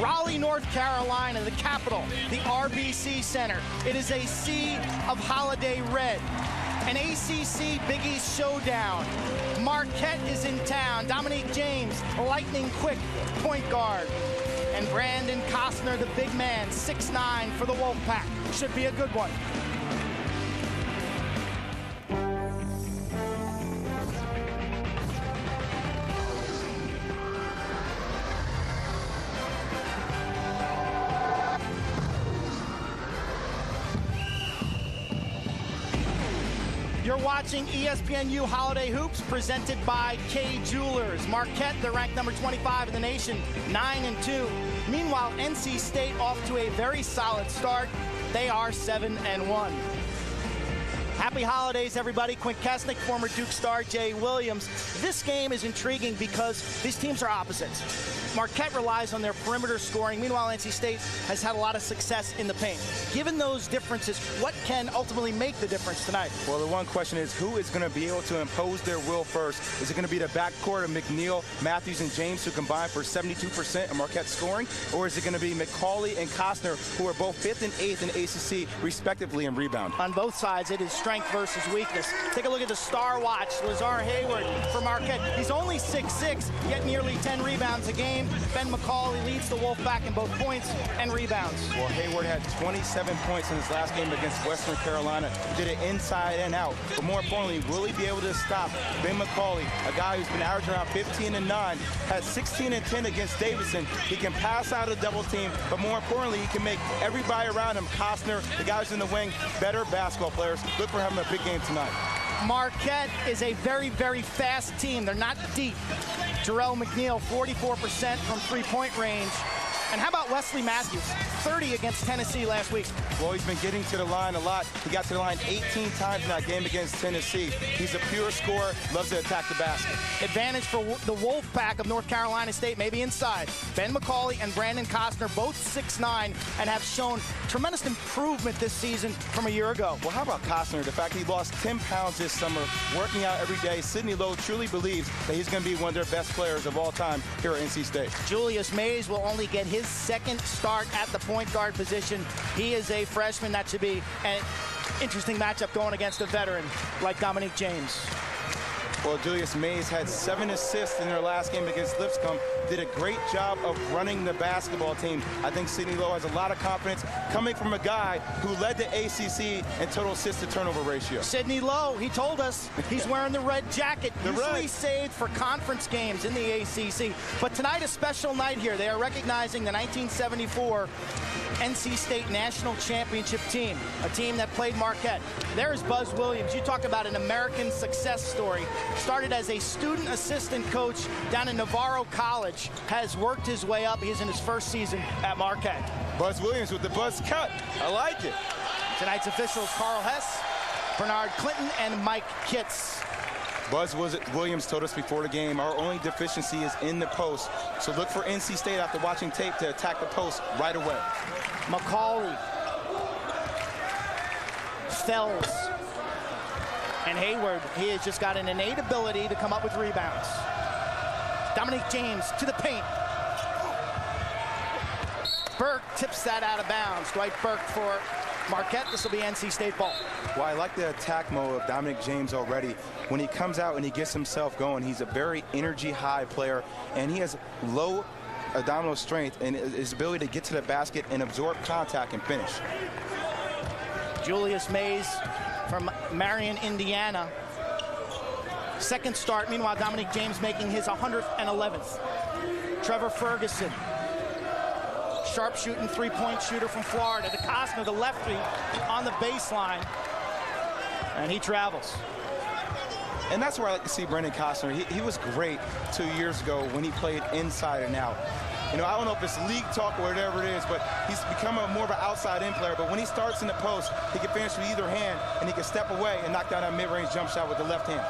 Raleigh, North Carolina, the capital, the RBC Center. It is a sea of holiday red. An ACC Big East showdown. Marquette is in town. Dominique James, lightning quick point guard. And Brandon Costner, the big man, 6'9" for the Wolfpack. Should be a good one. You're watching ESPNU Holiday Hoops presented by Kay Jewelers. Marquette, they're ranked number 25 in the nation, 9-2. Meanwhile, NC State off to a very solid start. They are 7-1. Happy holidays, everybody. Quint Kesnick, former Duke star Jay Williams. This game is intriguing because these teams are opposites. Marquette relies on their perimeter scoring. Meanwhile, NC State has had a lot of success in the paint. Given those differences, what can ultimately make the difference tonight? Well, the one question is, who is going to be able to impose their will first? Is it going to be the backcourt of McNeil, Matthews, and James, who combine for 72% of Marquette scoring? Or is it going to be McCauley and Costner, who are both 5th and 8th in ACC, respectively, in rebound? On both sides, it is strength versus weakness. Take a look at the star watch. Lazar Hayward for Marquette. He's only 6'6", yet nearly 10 rebounds a game. Ben McCauley leads the Wolfpack in both points and rebounds. Well, Hayward had 27 points in his last game against Western Carolina. Did it inside and out. But more importantly, will he be able to stop Ben McCauley, a guy who's been averaging around 15-9, had 16-10 against Davidson. He can pass out a double team, but more importantly, he can make everybody around him, Costner, the guys in the wing, better basketball players. Look for him in a big game tonight. Marquette is a very, very fast team. They're not deep. Jarrell McNeil, 44% from three-point range. And how about Wesley Matthews? 30 against Tennessee last week. Well, he's been getting to the line a lot. He got to the line 18 times in that game against Tennessee. He's a pure scorer, loves to attack the basket. Advantage for the Wolfpack of North Carolina State, maybe inside. Ben McCauley and Brandon Costner, both 6'9", and have shown tremendous improvement this season from a year ago. Well, how about Costner? The fact he lost 10 pounds this summer, working out every day. Sidney Lowe truly believes that he's going to be one of their best players of all time here at NC State. Julius Mays will only get his second start at the point guard position. He is a freshman. That should be an interesting matchup going against a veteran like Dominique James. Well, Julius Mays had 7 assists in their last game against Lipscomb. Did a great job of running the basketball team. I think Sidney Lowe has a lot of confidence coming from a guy who led the ACC in total assist to turnover ratio. Sidney Lowe, he told us he's wearing the red jacket, usually saved for conference games in the ACC. But tonight, a special night here. They are recognizing the 1974 NC State National Championship team, a team that played Marquette. There's Buzz Williams. You talk about an American success story. Started as a student assistant coach down in Navarro College, has worked his way up. He's in his first season at Marquette. Buzz Williams with the buzz cut. I like it. Tonight's officials, Carl Hess, Bernard Clinton, and Mike Kitts. Buzz Williams told us before the game, our only deficiency is in the post. So look for NC State after watching tape to attack the post right away. McCauley, Fells, and Hayward. He has just got an innate ability to come up with rebounds. Dominique James to the paint. Burke tips that out of bounds. Dwight Burke for Marquette. This will be NC State ball. Well, I like the attack mode of Dominique James already. When he comes out and he gets himself going, he's a very energy-high player, and he has low abdominal strength and his ability to get to the basket and absorb contact and finish. Julius Mays from Marion, Indiana. Second start. Meanwhile, Dominique James making his 111th. Trevor Ferguson, sharpshooting three-point shooter from Florida. To Costner, the lefty, on the baseline, and he travels. And that's where I like to see Brandon Costner. He was great 2 years ago when he played inside and out. You know, I don't know if it's league talk or whatever it is, but he's become more of an outside-in player. But when he starts in the post, he can finish with either hand, and he can step away and knock down that mid-range jump shot with the left hand.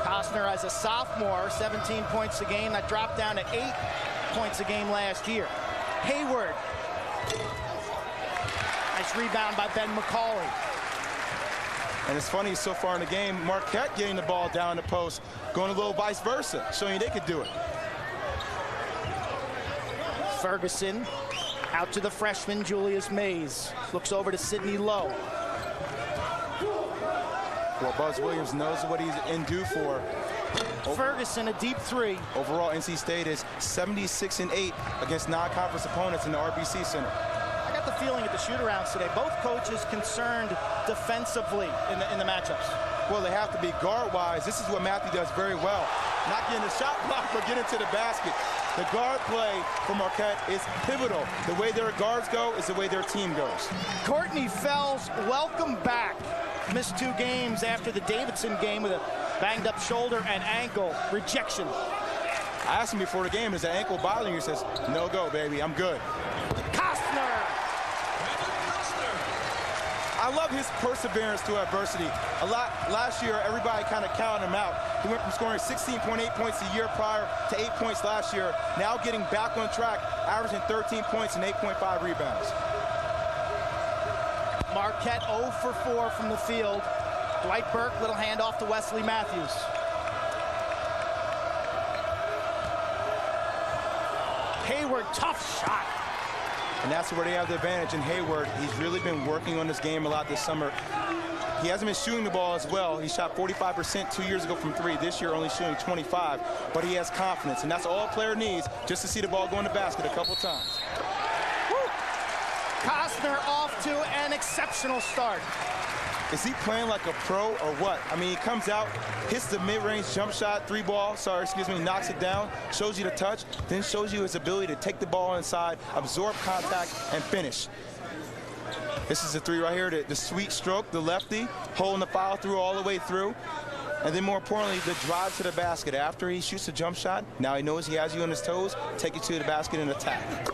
Costner, as a sophomore, 17 points a game. That dropped down to 8 points a game last year. Hayward. Nice rebound by Ben McCauley. And it's funny, so far in the game, Marquette getting the ball down the post, going a little vice versa, showing you they could do it. Ferguson Out to the freshman, Julius Mays. Looks over to Sidney Lowe. Well, Buzz Williams knows what he's in due for. Ferguson, a deep three. Overall, NC State is 76-8 against non-conference opponents in the RBC Center. I got the feeling at the shoot-arounds today, both coaches concerned defensively in the matchups. Well, they have to be guard-wise. This is what Matthew does very well. Not getting the shot block, but getting to the basket. The guard play for Marquette is pivotal. The way their guards go is the way their team goes. Courtney Fells, welcome back. Missed 2 games after the Davidson game with a banged-up shoulder and ankle. Rejection. I asked him before the game, is the ankle bothering you? He says, no go, baby, I'm good. Costner. I love his perseverance to adversity. Last year, everybody kind of counted him out. He went from scoring 16.8 points a year prior to 8 points last year, now getting back on track, averaging 13 points and 8.5 rebounds. Marquette 0 for 4 from the field. Dwight Burke, little handoff to Wesley Matthews. Hayward, tough shot. And that's where they have the advantage in Hayward. He's really been working on this game a lot this summer. He hasn't been shooting the ball as well. He shot 45% 2 years ago from 3. This year only shooting 25, but he has confidence, and that's all a player needs, just to see the ball go in the basket a couple times. Woo. Costner off to an exceptional start. Is he playing like a pro or what? I mean, he comes out, hits the mid-range jump shot, knocks it down, shows you the touch, then shows you his ability to take the ball inside, absorb contact, and finish. This is the 3 right here, the sweet stroke, the lefty, holding the foul through all the way through. And then more importantly, the drive to the basket. After he shoots the jump shot, now he knows he has you on his toes, take you to the basket and attack.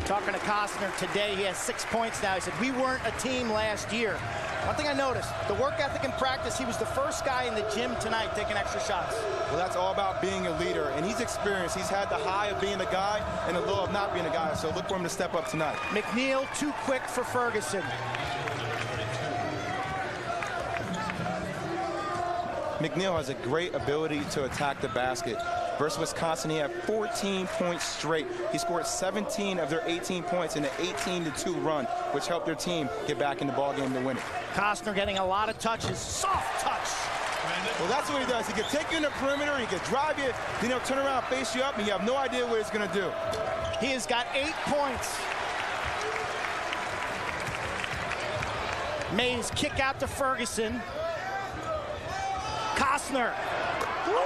Talking to Costner today, he has 6 points now. He said, we weren't a team last year. One thing I noticed, the work ethic in practice, he was the first guy in the gym tonight taking extra shots. Well, that's all about being a leader, and he's experienced. He's had the high of being the guy and the low of not being a guy, so look for him to step up tonight. McNeil, too quick for Ferguson. McNeil has a great ability to attack the basket. Versus Wisconsin, he had 14 points straight. He scored 17 of their 18 points in an 18-2 run, which helped their team get back in the ballgame to win it. Costner getting a lot of touches, soft touch. Well, that's what he does. He can take you in the perimeter, he can drive you, then he'll turn around, face you up, and you have no idea what he's going to do. He has got 8 points. Mays kick out to Ferguson. Costner. 11.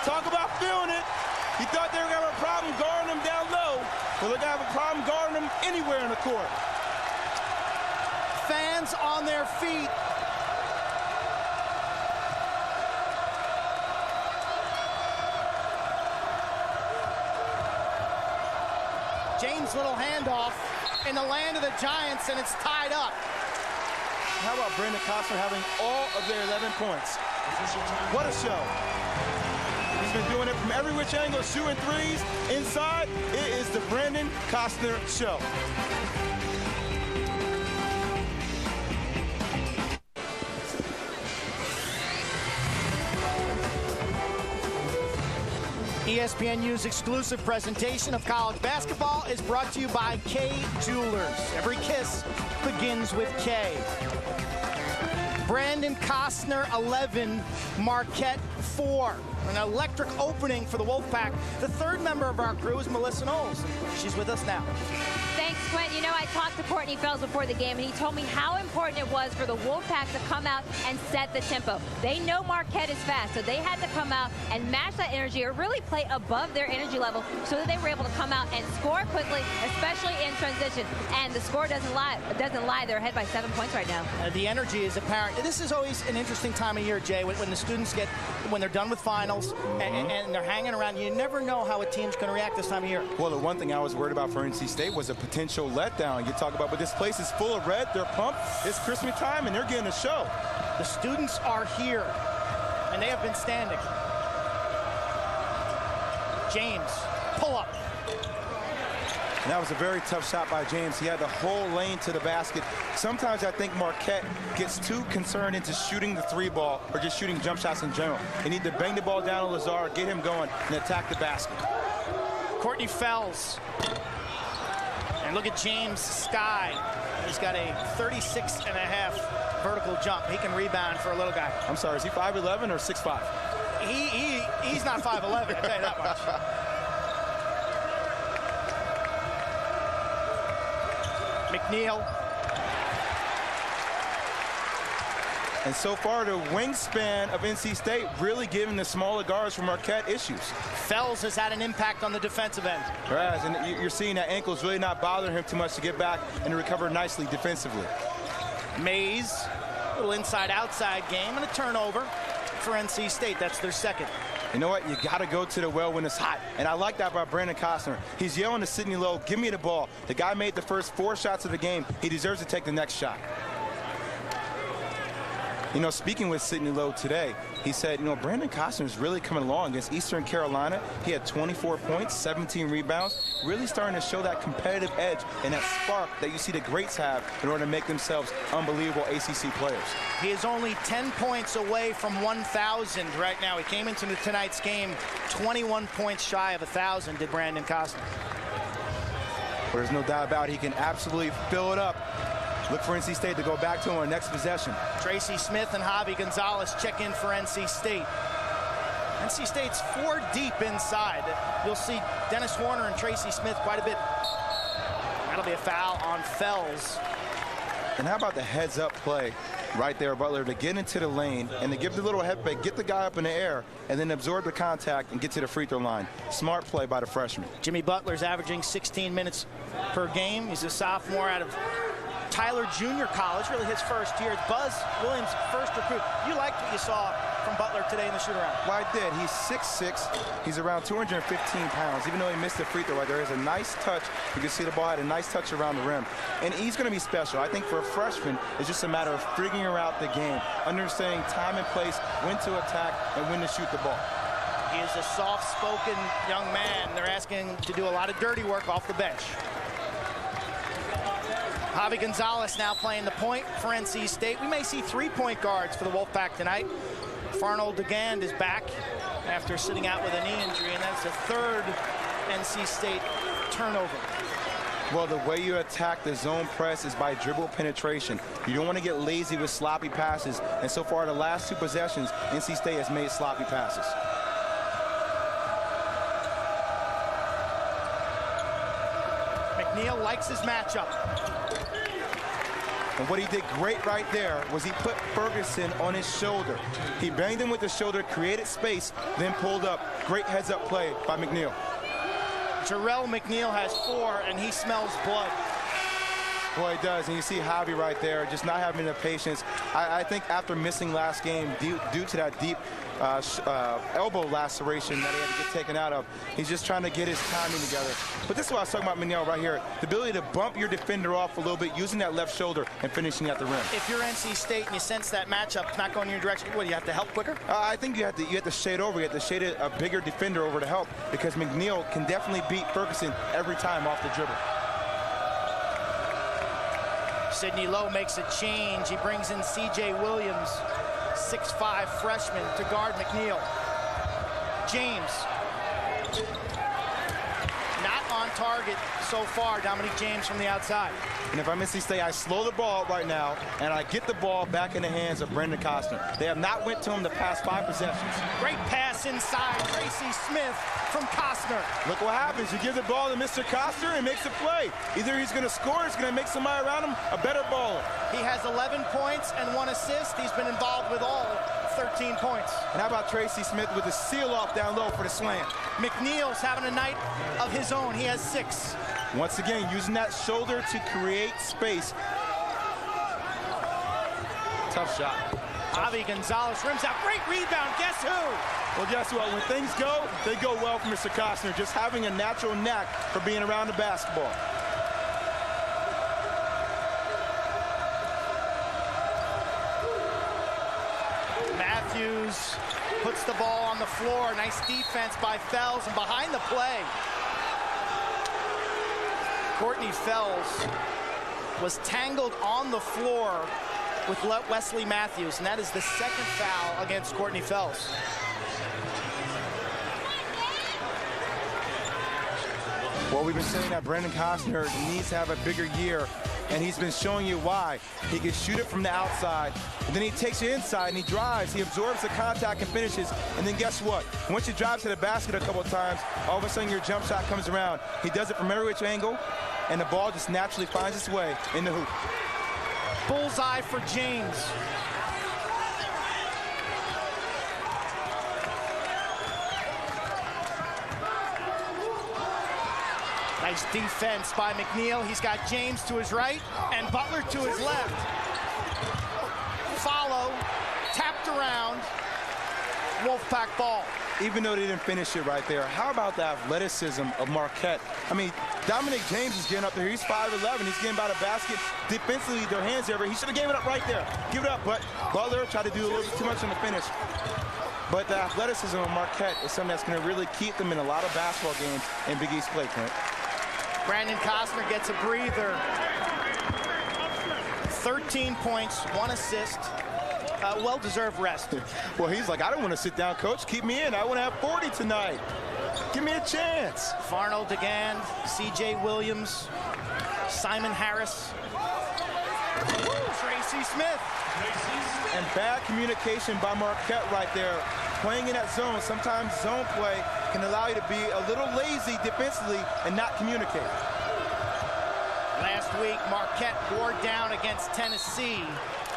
Talk about feeling it. He thought they were going to have a problem guarding him down low. Well, they're going to have a problem guarding him anywhere in the court. Fans on their feet. James, little handoff in the land of the Giants, and it's tied up. How about Brandon Costner having all of their 11 points? What a show. He's been doing it from every which angle, shooting threes, inside. It is the Brandon Costner show. ESPNU's exclusive presentation of college basketball is brought to you by K Jewelers. Every kiss begins with K. Brandon Costner, 11, Marquette, 4. An electric opening for the Wolfpack. The third member of our crew is Melissa Knowles. She's with us now. Thanks, Quentin. You know, I talked to Courtney Fells before the game, and he told me how important it was for the Wolfpack to come out and set the tempo. They know Marquette is fast, so they had to come out and match that energy or really play above their energy level so that they were able to come out and score quickly, especially in transition. And the score doesn't lie. They're ahead by 7 points right now. The energy is apparent. This is always an interesting time of year, Jay, when the students when they're done with finals and they're hanging around. You never know how a team's going to react this time of year. Well, the one thing I was worried about for NC State was a potential letdown. You talk about, but this place is full of red. They're pumped. It's Christmas time, and they're getting a show. The students are here, and they have been standing. James, pull up. And that was a very tough shot by James. He had the whole lane to the basket. Sometimes I think Marquette gets too concerned into shooting the 3-ball or just shooting jump shots in general. They need to bang the ball down on Lazar, get him going, and attack the basket. Courtney Fells. And look at James Sky. He's got a 36.5 vertical jump. He can rebound for a little guy. I'm sorry, is he 5'11" or 6'5"? He's not 5'11", I'll tell you that much. McNeil. And so far, the wingspan of NC State really giving the smaller guards from Marquette issues. Fells has had an impact on the defensive end. Whereas, and you're seeing that ankle's really not bothering him too much to get back and to recover nicely defensively. Mays, a little inside-outside game, and a turnover for NC State. That's their second. You know what? You got to go to the well when it's hot. And I like that by Brandon Costner. He's yelling to Sidney Lowe, give me the ball. The guy made the first 4 shots of the game. He deserves to take the next shot. You know, speaking with Sidney Lowe today, he said, you know, Brandon Costner is really coming along against Eastern Carolina. He had 24 points, 17 rebounds, really starting to show that competitive edge and that spark that you see the greats have in order to make themselves unbelievable ACC players. He is only 10 points away from 1,000 right now. He came into tonight's game 21 points shy of 1,000, did Brandon Costner. But there's no doubt about it, he can absolutely fill it up. Look for NC State to go back to him on the next possession. Tracy Smith and Javi Gonzalez check in for NC State. NC State's 4 deep inside. You'll see Dennis Horner and Tracy Smith quite a bit. That'll be a foul on Fells. And how about the heads-up play right there, Butler, to get into the lane and to give the little head fake, get the guy up in the air, and then absorb the contact and get to the free throw line. Smart play by the freshman. Jimmy Butler's averaging 16 minutes per game. He's a sophomore out of Tyler Junior College, really his first year. Buzz Williams' first recruit. You liked what you saw from Butler today in the shoot-around? Well, I did. He's 6'6". He's around 215 pounds. Even though he missed the free throw right there, has a nice touch. You can see the ball had a nice touch around the rim. And he's going to be special. I think for a freshman, it's just a matter of figuring out the game, understanding time and place, when to attack, and when to shoot the ball. He is a soft-spoken young man. They're asking him to do a lot of dirty work off the bench. Javi Gonzalez now playing the point for NC State. We may see 3-point guards for the Wolfpack tonight. Farnold DeGand is back after sitting out with a knee injury, and that's the 3rd NC State turnover. Well, the way you attack the zone press is by dribble penetration. You don't want to get lazy with sloppy passes, and so far the last 2 possessions, NC State has made sloppy passes. McNeil likes his matchup. And what he did great right there was he put Ferguson on his shoulder. He banged him with the shoulder, created space, then pulled up. Great heads-up play by McNeil. Jarrell McNeil has 4, and he smells blood. Boy, he does. And you see Javi right there, just not having the patience. I think after missing last game due to that deep elbow laceration that he had to get taken out of, he's just trying to get his timing together. But this is what I was talking about McNeil right here. The ability to bump your defender off a little bit using that left shoulder and finishing at the rim. If you're NC State and you sense that matchup not going in your direction, what, do you have to help quicker? I think you have to shade over. You have to shade a bigger defender over to help, because McNeil can definitely beat Ferguson every time off the dribble. Sidney Lowe makes a change. He brings in C.J. Williams, 6'5" freshman, to guard McNeil. James. Not on target so far, Dominique James from the outside. And if I'm NC State, I slow the ball right now, and I get the ball back in the hands of Brandon Costner. They have not went to him the past 5 possessions. Great pass inside, Tracy Smith from Costner. Look what happens. You give the ball to Mr. Costner and makes a play. Either he's going to score or he's going to make somebody around him a better baller. He has 11 points and 1 assist. He's been involved with all 13 points. And how about Tracy Smith with the seal-off down low for the slam? McNeil's having a night of his own. He has 6. Once again, using that shoulder to create space. Tough shot. Javi Gonzalez rims out. Great rebound. Guess who? Well, guess what? When things go, they go well for Mr. Costner, just having a natural knack for being around the basketball. Matthews puts the ball on the floor. Nice defense by Fells, and behind the play, Courtney Fells was tangled on the floor with Wesley Matthews, and that is the 2nd foul against Courtney Fells. we've been saying that Brandon Costner needs to have a bigger year, and he's been showing you why. He can shoot it from the outside, and then he takes you inside and he drives. He absorbs the contact and finishes, and then guess what? Once you drive to the basket a couple of times, all of a sudden your jump shot comes around. He does it from every which angle, and the ball just naturally finds its way in the hoop. Bullseye for James. Nice defense by McNeil. He's got James to his right and Butler to his left. Follow, tapped around, Wolfpack ball. Even though they didn't finish it right there, how about the athleticism of Marquette? I mean, Dominic James is getting up there. He's 5'11". He's getting by the basket. Defensively, their hands over. He should have gave it up right there. Give it up, but Butler tried to do a little bit too much on the finish. But the athleticism of Marquette is something that's going to really keep them in a lot of basketball games in Big East play, Clint. Brandon Costner gets a breather. 13 points, 1 assist. Well-deserved rest. Well, he's like, I don't want to sit down, coach. Keep me in. I want to have 40 tonight. Give me a chance. Farnell, DeGan, C.J. Williams, Simon Harris, Tracy Smith. And bad communication by Marquette right there. Playing in that zone, sometimes zone play can allow you to be a little lazy defensively and not communicate. Last week, Marquette wore down against Tennessee,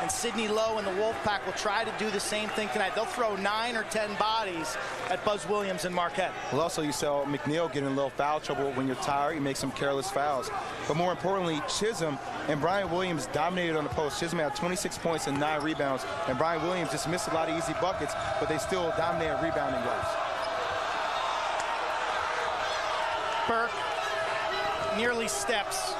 and Sidney Lowe and the Wolfpack will try to do the same thing tonight. They'll throw 9 or 10 bodies at Buzz Williams and Marquette. Well, also you saw McNeil getting a little foul trouble. When you're tired, you make some careless fouls. But more importantly, Chisholm and Brian Williams dominated on the post. Chisholm had 26 points and 9 rebounds, and Brian Williams just missed a lot of easy buckets, but they still dominated rebounding-wise. Burke nearly steps.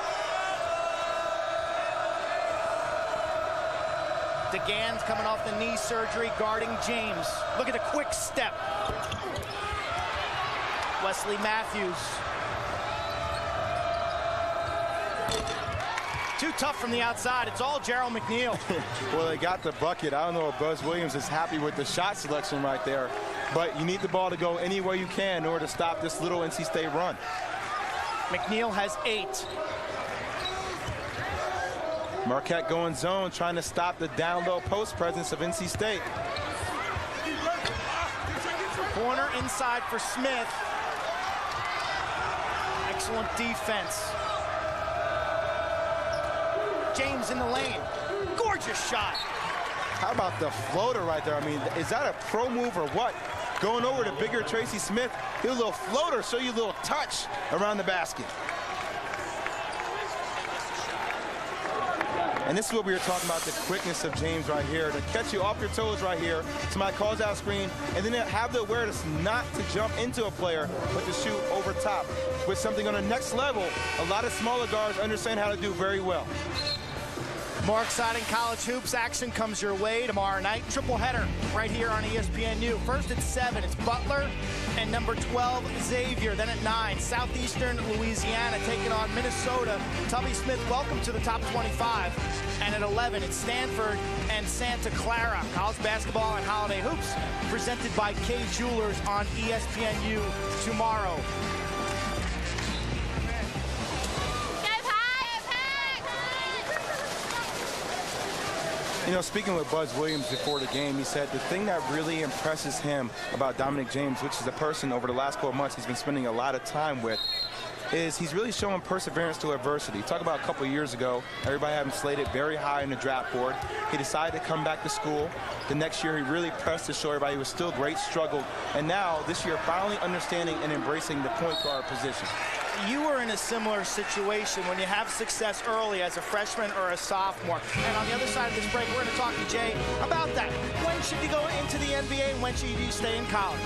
DeGan's coming off the knee surgery, guarding James. Look at the quick step. Wesley Matthews. Too tough from the outside. It's all Gerald McNeil. Well, they got the bucket. I don't know if Buzz Williams is happy with the shot selection right there, but you need the ball to go any way you can in order to stop this little NC State run. McNeil has 8. Marquette going zone, trying to stop the down-low post presence of NC State. Corner inside for Smith. Excellent defense. James in the lane. Gorgeous shot. How about the floater right there? I mean, is that a pro move or what? Going over to bigger Tracy Smith. Here's a little floater, show you a little touch around the basket. And this is what we were talking about, the quickness of James right here, to catch you off your toes right here. Somebody calls out screen, and then have the awareness not to jump into a player, but to shoot over top. With something on the next level, a lot of smaller guards understand how to do very well. More exciting college hoops action comes your way tomorrow night. Triple header right here on ESPNU. First at 7, it's Butler and number 12, Xavier. Then at 9, Southeastern Louisiana taking on Minnesota. Tubby Smith, welcome to the top 25. And at 11, it's Stanford and Santa Clara. College basketball and holiday hoops presented by Kay Jewelers on ESPNU tomorrow. You know, speaking with Buzz Williams before the game, he said the thing that really impresses him about Dominic James, which is a person over the last couple of months he's been spending a lot of time with, is he's really showing perseverance to adversity. Talk about a couple of years ago, everybody had him slated very high in the draft board. He decided to come back to school. The next year, he really pressed to show everybody he was still great, struggled. And now, this year, finally understanding and embracing the point guard position. You were in a similar situation when you have success early as a freshman or a sophomore. And on the other side of this break, we're going to talk to Jay about that. When should you go into the NBA and when should you stay in college?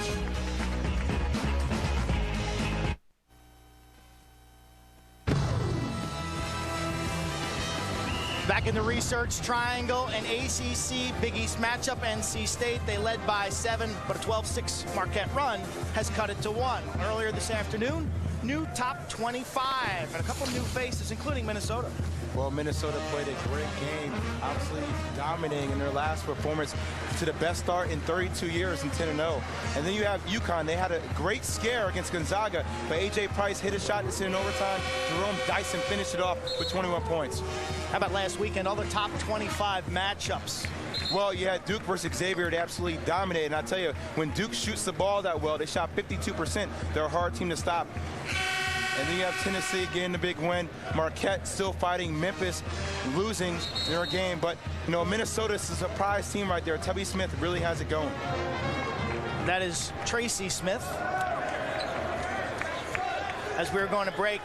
Back in the Research Triangle, an ACC Big East matchup. NC State, they led by 7, but a 12-6 Marquette run has cut it to 1. Earlier this afternoon, new top 25 and a couple new faces, including Minnesota. Well, Minnesota played a great game, obviously dominating in their last performance to the best start in 32 years in 10-0. And then you have UConn. They had a great scare against Gonzaga, but A.J. Price hit a shot to send in overtime. Jerome Dyson finished it off with 21 points. How about last weekend, other top 25 matchups? Well, you had Duke versus Xavier. They absolutely dominated. And I tell you, when Duke shoots the ball that well, they shot 52%. They're a hard team to stop. And then you have Tennessee getting the big win. Marquette still fighting. Memphis losing their game. But, you know, Minnesota's a surprise team right there. Tubby Smith really has it going. That is Tracy Smith. As we were going to break,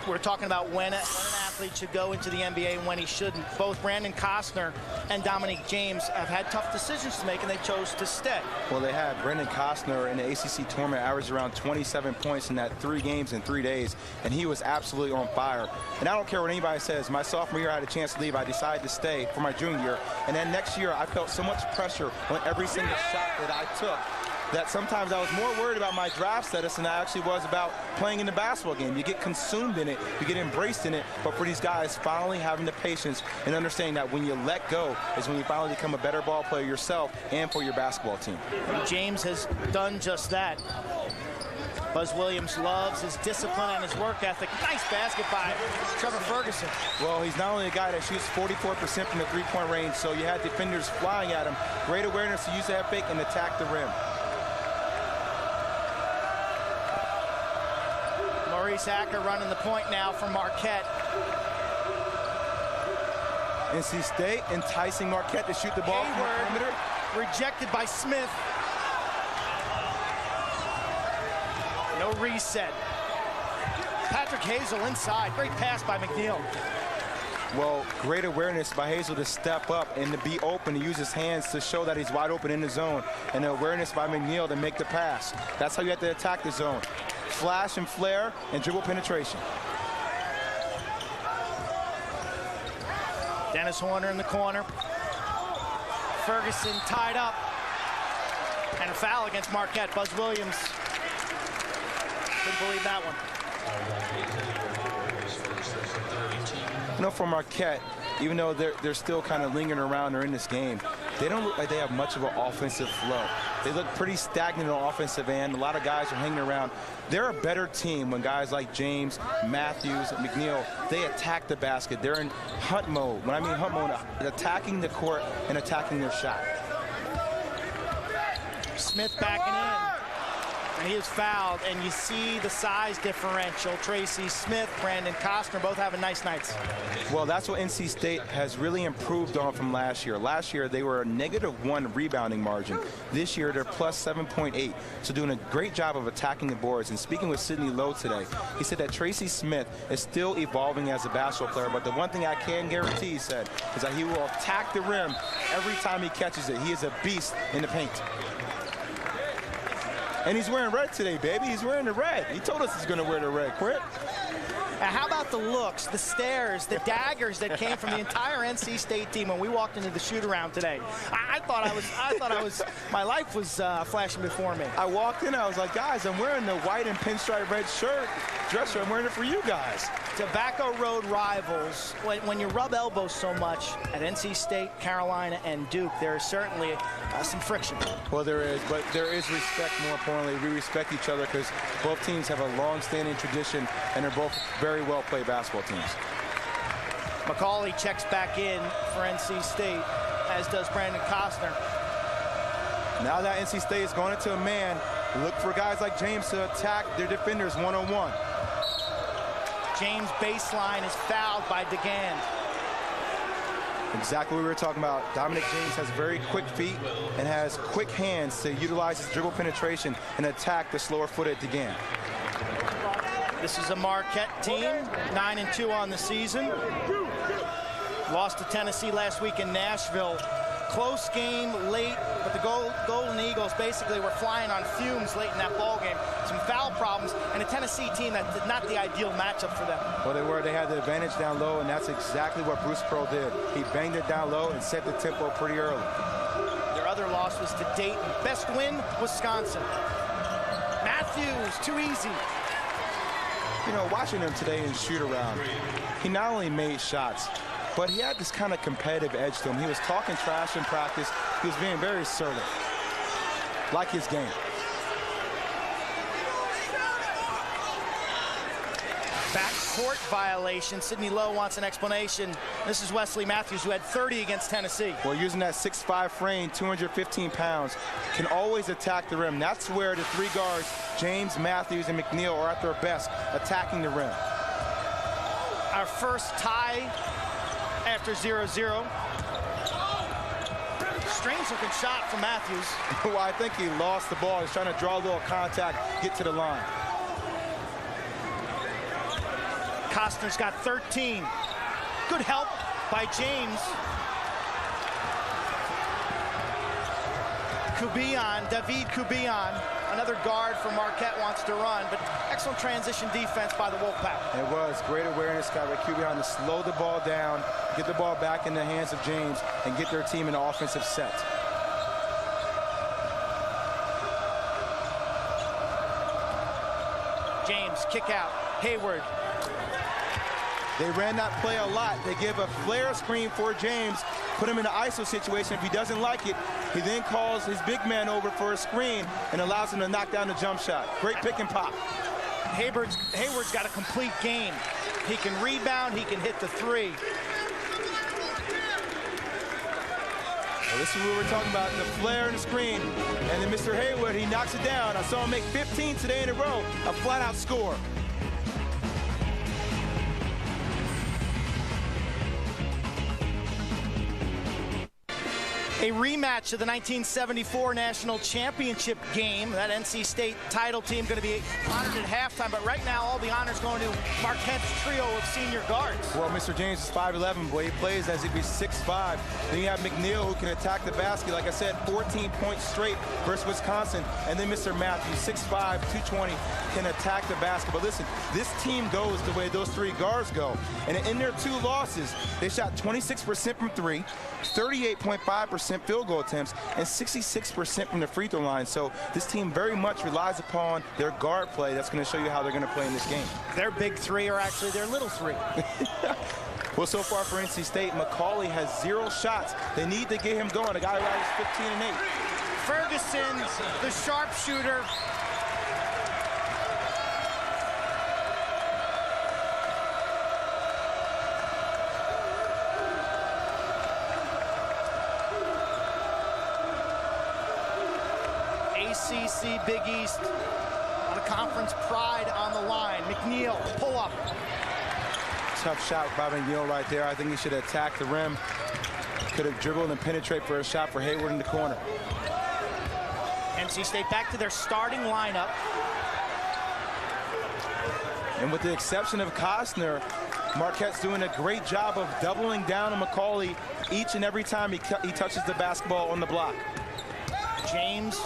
we're talking about when an athlete should go into the NBA and when he shouldn't. Both Brandon Costner and Dominique James have had tough decisions to make, and they chose to stay. Well, they had Brandon Costner in the ACC tournament averaged around 27 points in that 3 games in 3 days, and he was absolutely on fire. And I don't care what anybody says. My sophomore year, I had a chance to leave. I decided to stay for my junior year. And then next year, I felt so much pressure on every single shot that I took that sometimes I was more worried about my draft status than I actually was about playing in the basketball game. You get consumed in it, you get embraced in it, but for these guys finally having the patience and understanding that when you let go is when you finally become a better ball player yourself and for your basketball team. James has done just that. Buzz Williams loves his discipline and his work ethic. Nice basket by Trevor Ferguson. Well, he's not only a guy that shoots 44% from the three-point range, so you had defenders flying at him. Great awareness to use that fake and attack the rim. Maurice Acker running the point now for Marquette. NC State enticing Marquette to shoot the ball from the perimeter. Rejected by Smith. No reset. Patrick Hazel inside. Great pass by McNeil. Well, great awareness by Hazel to step up and to be open, to use his hands to show that he's wide open in the zone. And the awareness by McNeil to make the pass. That's how you have to attack the zone. Flash and flare and dribble penetration. Dennis Horner in the corner. Ferguson tied up. And a foul against Marquette. Buzz Williams. Couldn't believe that one. You know, for Marquette, even though they're still kind of lingering around or in this game, they don't look like they have much of an offensive flow. They look pretty stagnant on the offensive end. A lot of guys are hanging around. They're a better team when guys like James, Matthews, McNeil, they attack the basket. They're in hunt mode. When I mean hunt mode, attacking the court and attacking their shot. Smith backing in. And he is fouled, and you see the size differential. Tracy Smith, Brandon Costner, both having nice nights. Well, that's what NC State has really improved on from last year. Last year, they were a -1 rebounding margin. This year, they're plus 7.8. So doing a great job of attacking the boards. And speaking with Sidney Lowe today, he said that Tracy Smith is still evolving as a basketball player. But the one thing I can guarantee, he said, is that he will attack the rim every time he catches it. He is a beast in the paint. And he's wearing red today, baby. He's wearing the red. He told us he's going to wear the red. Quit. How about the looks, the stares, the daggers that came from the entire NC State team when we walked into the shoot-around today? I thought my life was flashing before me. I walked in, I was like, guys, I'm wearing the white and pinstripe red dress shirt. I'm wearing it for you guys. Tobacco Road rivals. When you rub elbows so much at NC State, Carolina, and Duke, there is certainly some friction. Well, there is, but there is respect. More importantly, we respect each other because both teams have a long-standing tradition, and they're both very well-played basketball teams. McCauley checks back in for NC State, as does Brandon Costner. Now that NC State is going into a man, look for guys like James to attack their defenders one-on-one. James baseline is fouled by DeGan. Exactly what we were talking about. Dominic James has very quick feet and has quick hands to utilize his dribble penetration and attack the slower-footed DeGan. This is a Marquette team, 9-2 on the season. Lost to Tennessee last week in Nashville. Close game late, but the Golden Eagles basically were flying on fumes late in that ball game. Some foul problems, and a Tennessee team that's not the ideal matchup for them. Well, they had the advantage down low, and that's exactly what Bruce Pearl did. He banged it down low and set the tempo pretty early. Their other loss was to Dayton. Best win, Wisconsin. Matthews, too easy. You know, watching him today in shoot-around, he not only made shots, but he had this kind of competitive edge to him. He was talking trash in practice. He was being very assertive. Like his game. Backcourt violation. Sidney Lowe wants an explanation. This is Wesley Matthews, who had 30 against Tennessee. Well, using that 6'5" frame, 215 pounds, can always attack the rim. That's where the three guards, James, Matthews, and McNeil, are at their best, attacking the rim. Our first tie after 0-0. Strange looking shot from Matthews. Well, I think he lost the ball. He's trying to draw a little contact, get to the line. Costner's got 13. Good help by James. David Kubian, another guard for Marquette, wants to run, but excellent transition defense by the Wolfpack. It was great awareness by Kubian to slow the ball down, get the ball back in the hands of James, and get their team in an offensive set. James, kick out. Hayward. They ran that play a lot. They give a flare screen for James, put him in an ISO situation. If he doesn't like it, he then calls his big man over for a screen and allows him to knock down the jump shot. Great pick and pop. Hayward's got a complete game. He can rebound, he can hit the three. Well, this is what we're talking about, the flare and the screen. And then Mr. Hayward, he knocks it down. I saw him make 15 today in a row, a flat-out score. A rematch of the 1974 National Championship game. That NC State title team going to be honored at halftime, but right now all the honors going to Marquette's trio of senior guards. Well, Mr. James is 5'11", boy. He plays as if he's 6'5". Then you have McNeil, who can attack the basket. Like I said, 14 points straight versus Wisconsin. And then Mr. Matthews, 6'5", 220, can attack the basket. But listen, this team goes the way those three guards go. And in their two losses, they shot 26% from three, 38.5% field goal attempts, and 66% from the free throw line. So this team very much relies upon their guard play. That's going to show you how they're going to play in this game. Their big three are actually their little three. Well, so far for NC State, McCauley has 0 shots. They need to get him going. A guy who averages 15 and 8. Ferguson, the sharpshooter. ACC Big East, a lot of conference pride on the line. McNeil, pull up. Tough shot by McNeil right there. I think he should attack the rim. Could have dribbled and penetrate for a shot for Hayward in the corner. NC State back to their starting lineup. And with the exception of Costner, Marquette's doing a great job of doubling down on McCauley each and every time he touches the basketball on the block. James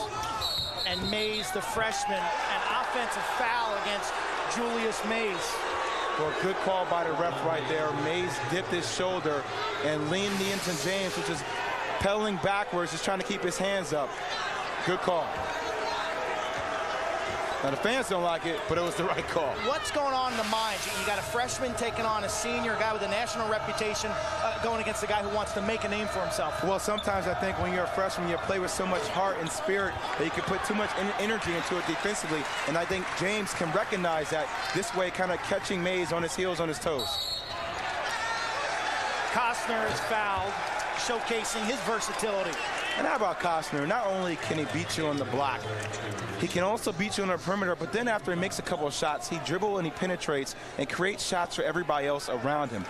and Mays, the freshman, an offensive foul against Julius Mays. Well, good call by the ref right there. Mays dipped his shoulder and leaned into James, which is pedaling backwards, just trying to keep his hands up. Good call. Now, the fans don't like it, but it was the right call. What's going on in the minds? You got a freshman taking on a senior, a guy with a national reputation, going against a guy who wants to make a name for himself. Well, sometimes I think when you're a freshman, you play with so much heart and spirit that you can put too much energy into it defensively. And I think James can recognize that this way, kind of catching Mays on his heels, on his toes. Costner is fouled, showcasing his versatility. And how about Costner? Not only can he beat you on the block, he can also beat you on the perimeter, but then after he makes a couple of shots, he dribbles and he penetrates and creates shots for everybody else around him.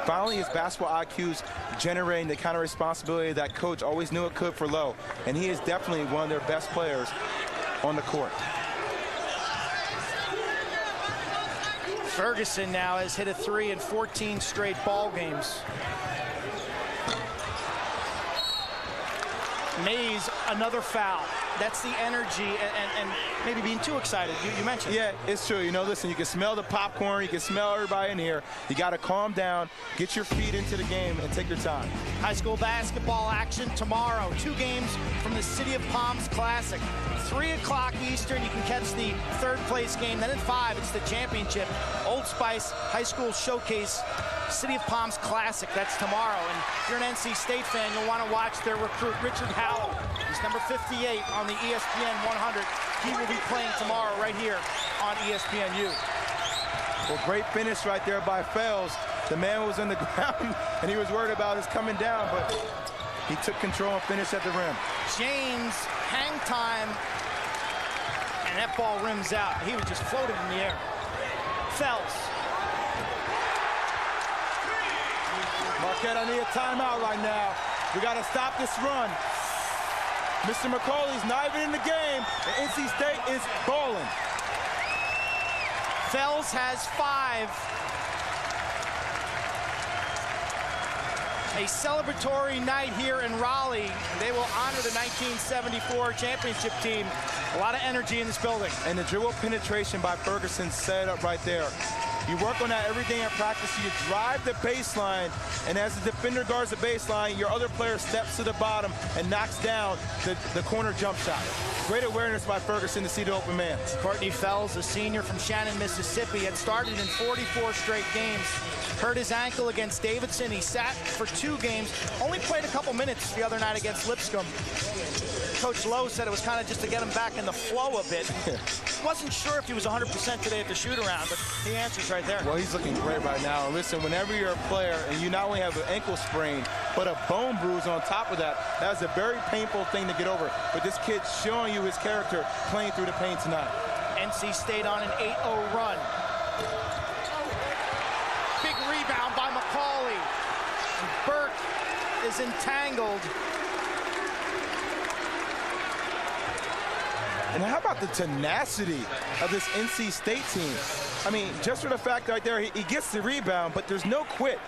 Finally, his basketball IQ's generating the kind of responsibility that coach always knew it could for Lowe, and he is definitely one of their best players on the court. Ferguson now has hit a 3 in 14 straight ball games. Mays, another foul. that's the energy and maybe being too excited. You mentioned. Yeah, it's true. You know, listen, you can smell the popcorn. You can smell everybody in here. You got to calm down, get your feet into the game, and take your time. High school basketball action tomorrow. 2 games from the City of Palms Classic. 3 o'clock Eastern, you can catch the 3rd place game. Then at 5, it's the championship. Old Spice High School Showcase City of Palms Classic. That's tomorrow. And if you're an NC State fan, you'll want to watch their recruit, Richard Howell. He's number 58 on the ESPN 100. He will be playing tomorrow right here on ESPNU. Well, great finish right there by Fels. The man was on the ground, and he was worried about his coming down, but he took control and finished at the rim. James, hang time, and that ball rims out. He was just floating in the air. Fels. Marquette, I need a timeout right now. We got to stop this run. Mr. McCauley's not even in the game, and NC State is balling. Fels has 5. A celebratory night here in Raleigh. They will honor the 1974 championship team. A lot of energy in this building. And the dribble penetration by Ferguson set up right there. You work on that every day in practice. You drive the baseline, and as the defender guards the baseline, your other player steps to the bottom and knocks down the corner jump shot. Great awareness by Ferguson to see the open man. Courtney Fels, a senior from Shannon, Mississippi, had started in 44 straight games. Hurt his ankle against Davidson. He sat for 2 games, only played a couple minutes the other night against Lipscomb. Coach Lowe said it was kind of just to get him back in the flow a bit. Wasn't sure if he was 100% today at the shoot-around, but he answers right there. Well, he's looking great right now. And listen, whenever you're a player and you not only have an ankle sprain, but a bone bruise on top of that, that's a very painful thing to get over. But this kid's showing you his character playing through the pain tonight. NC State on an 8-0 run. Big rebound by McCauley. And Burke is entangled. And how about the tenacity of this NC State team? I mean, just for the fact right there, he gets the rebound, but there's no quit.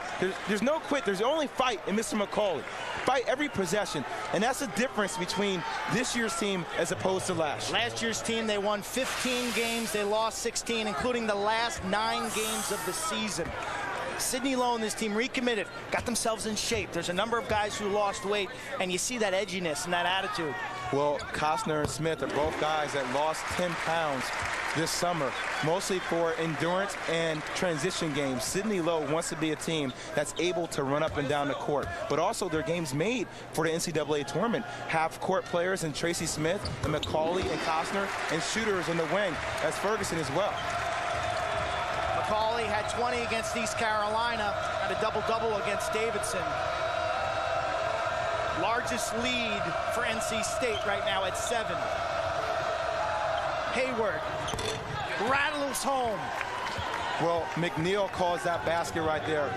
There's no quit. There's only fight in Mr. McCauley. Fight every possession. And that's the difference between this year's team as opposed to last. Last year's team, they won 15 games. They lost 16, including the last 9 games of the season. Sidney Lowe and this team recommitted, got themselves in shape. There's a number of guys who lost weight, and you see that edginess and that attitude. Well, Costner and Smith are both guys that lost 10 pounds this summer, mostly for endurance and transition games. Sidney Lowe wants to be a team that's able to run up and down the court, but also their games made for the NCAA tournament. Half-court players in Tracy Smith and McCauley and Costner, and shooters in the wing as Ferguson as well. McCauley had 20 against East Carolina and a double-double against Davidson. Largest lead for NC State right now at 7. Hayward rattles home. Well, McNeil calls that basket right there.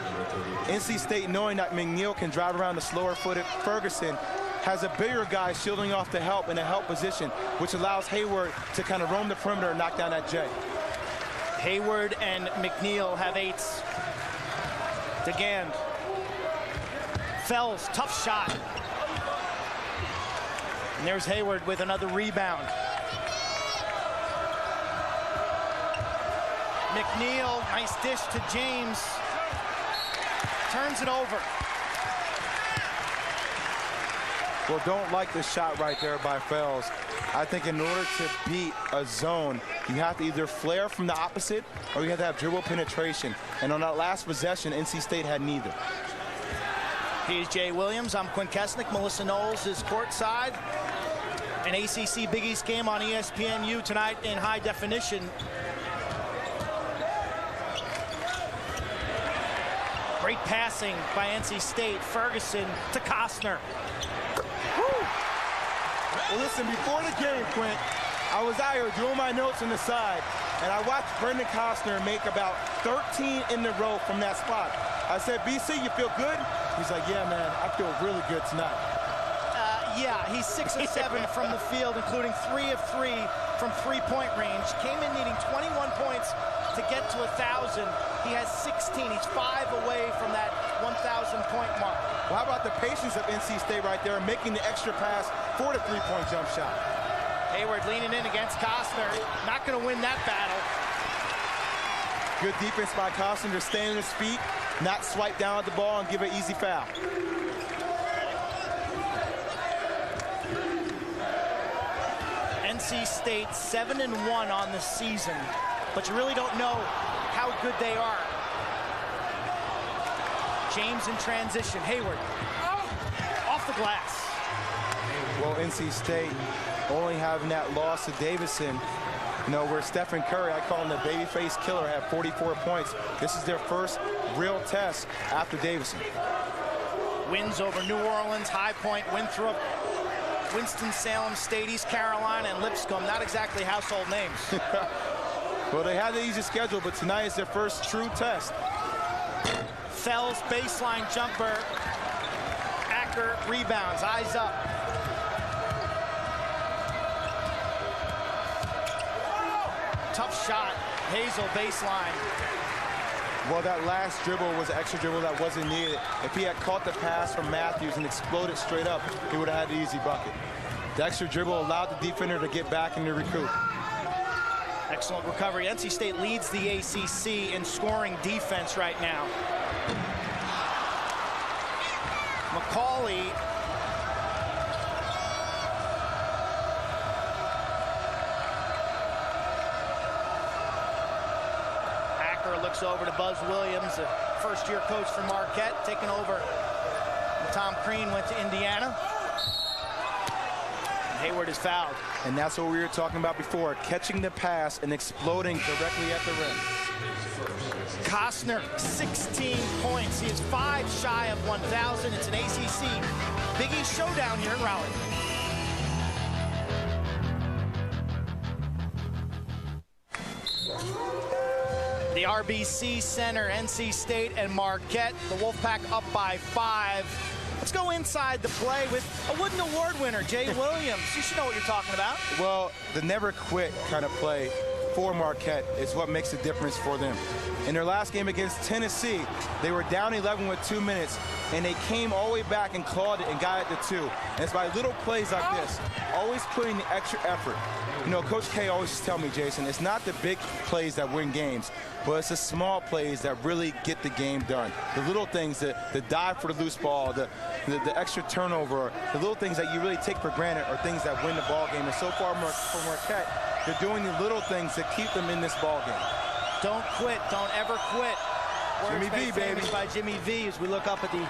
NC State, knowing that McNeil can drive around the slower-footed Ferguson, has a bigger guy shielding off the help in a help position, which allows Hayward to kind of roam the perimeter and knock down that J. Hayward and McNeil have 8s. DeGand. Fels, tough shot. And there's Hayward with another rebound. McNeil, nice dish to James. Turns it over. Well, don't like the shot right there by Fels. I think in order to beat a zone, you have to either flare from the opposite or you have to have dribble penetration. And on that last possession, NC State had neither. He's Jay Williams. I'm Quinn Kesnick. Melissa Knowles is courtside. An ACC Big East game on ESPNU tonight in high definition. Great passing by NC State. Ferguson to Costner. Woo. Well, listen, before the game, Quint, I was out here doing my notes on the side, and I watched Brendan Costner make about 13 in a row from that spot. I said, BC, you feel good? He's like, yeah, man, I feel really good tonight. Yeah, he's 6 of 7 from the field, including 3 of 3 from three-point range. Came in needing 21 points to get to 1,000. He has 16. He's 5 away from that 1,000-point mark. Well, how about the patience of NC State right there, making the extra pass for the three-point jump shot? Hayward leaning in against Costner. Not going to win that battle. Good defense by Costner to stay on his feet, not swipe down at the ball and give an easy foul. NC State 7-1 on the season, but you really don't know how good they are. James in transition. Hayward off the glass. Well, NC State only having that loss to Davidson, you know, where Stephen Curry, I call him the babyface killer, had 44 points. This is their first real test after Davidson. Wins over New Orleans, High Point, Winthrop, Winston-Salem State, East Carolina, and Lipscomb. Not exactly household names. Well, they had the easy schedule, but tonight is their first true test. Fells baseline jumper. Acker rebounds, eyes up. Tough shot. Hazel baseline. Well, that last dribble was an extra dribble that wasn't needed. If he had caught the pass from Matthews and exploded straight up, he would have had the easy bucket. The extra dribble allowed the defender to get back and to recoup. Excellent recovery. NC State leads the ACC in scoring defense right now. McCauley. Acker looks over to Buzz Williams, the first-year coach for Marquette, taking over. Tom Crean went to Indiana. Hayward is fouled. And that's what we were talking about before, catching the pass and exploding directly at the rim. Costner, 16 points. He is 5 shy of 1,000. It's an ACC Big East showdown here in Raleigh. The RBC Center, NC State and Marquette. The Wolfpack up by 5. Let's go inside the play with a Wooden Award winner, Jay Williams. You should know what you're talking about. Well, the never quit kind of play for Marquette is what makes a difference for them. In their last game against Tennessee, they were down 11 with 2 minutes, and they came all the way back and clawed it and got it to 2. And it's by little plays like this, always putting the extra effort. You know, Coach K always used to tell me, Jason, it's not the big plays that win games, but it's the small plays that really get the game done. The little things, the dive for the loose ball, the extra turnover, the little things that you really take for granted are things that win the ball game. And so far for Marquette, they're doing the little things that keep them in this ball game. Don't quit. Don't ever quit. Jimmy V, baby. By Jimmy V as we look up at the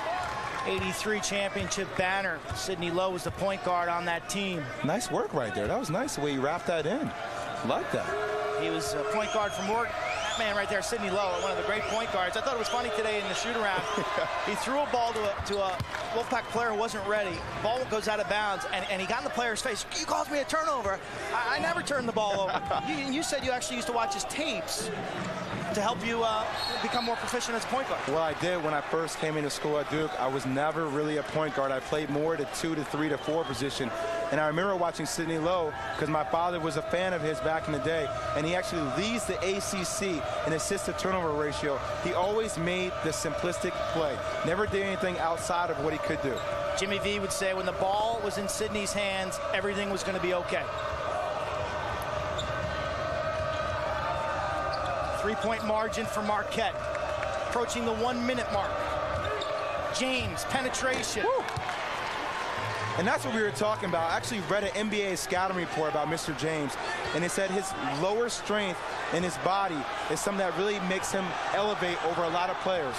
83 championship banner. Sidney Lowe was the point guard on that team. Nice work right there. That was nice the way you wrapped that in. I like that. He was a point guard from Morgan. That man right there, Sidney Lowe, one of the great point guards. I thought it was funny today in the shoot-around. He threw a ball to a Wolfpack player who wasn't ready. Ball goes out of bounds, and he got in the player's face. You caused me a turnover. I never turned the ball over. You said you actually used to watch his tapes to help you become more proficient as a point guard. Well, I did when I first came into school at Duke. I was never really a point guard. I played more the 2 to 3 to 4 position. And I remember watching Sidney Lowe because my father was a fan of his back in the day, and he actually leads the ACC in assist to turnover ratio. He always made the simplistic play. Never did anything outside of what he could do. Jimmy V would say when the ball was in Sidney's hands, everything was going to be okay. 3-point margin for Marquette, approaching the 1-minute mark. James, penetration. Woo. And that's what we were talking about. I actually read an NBA scouting report about Mr. James, and it said his lower strength in his body is something that really makes him elevate over a lot of players.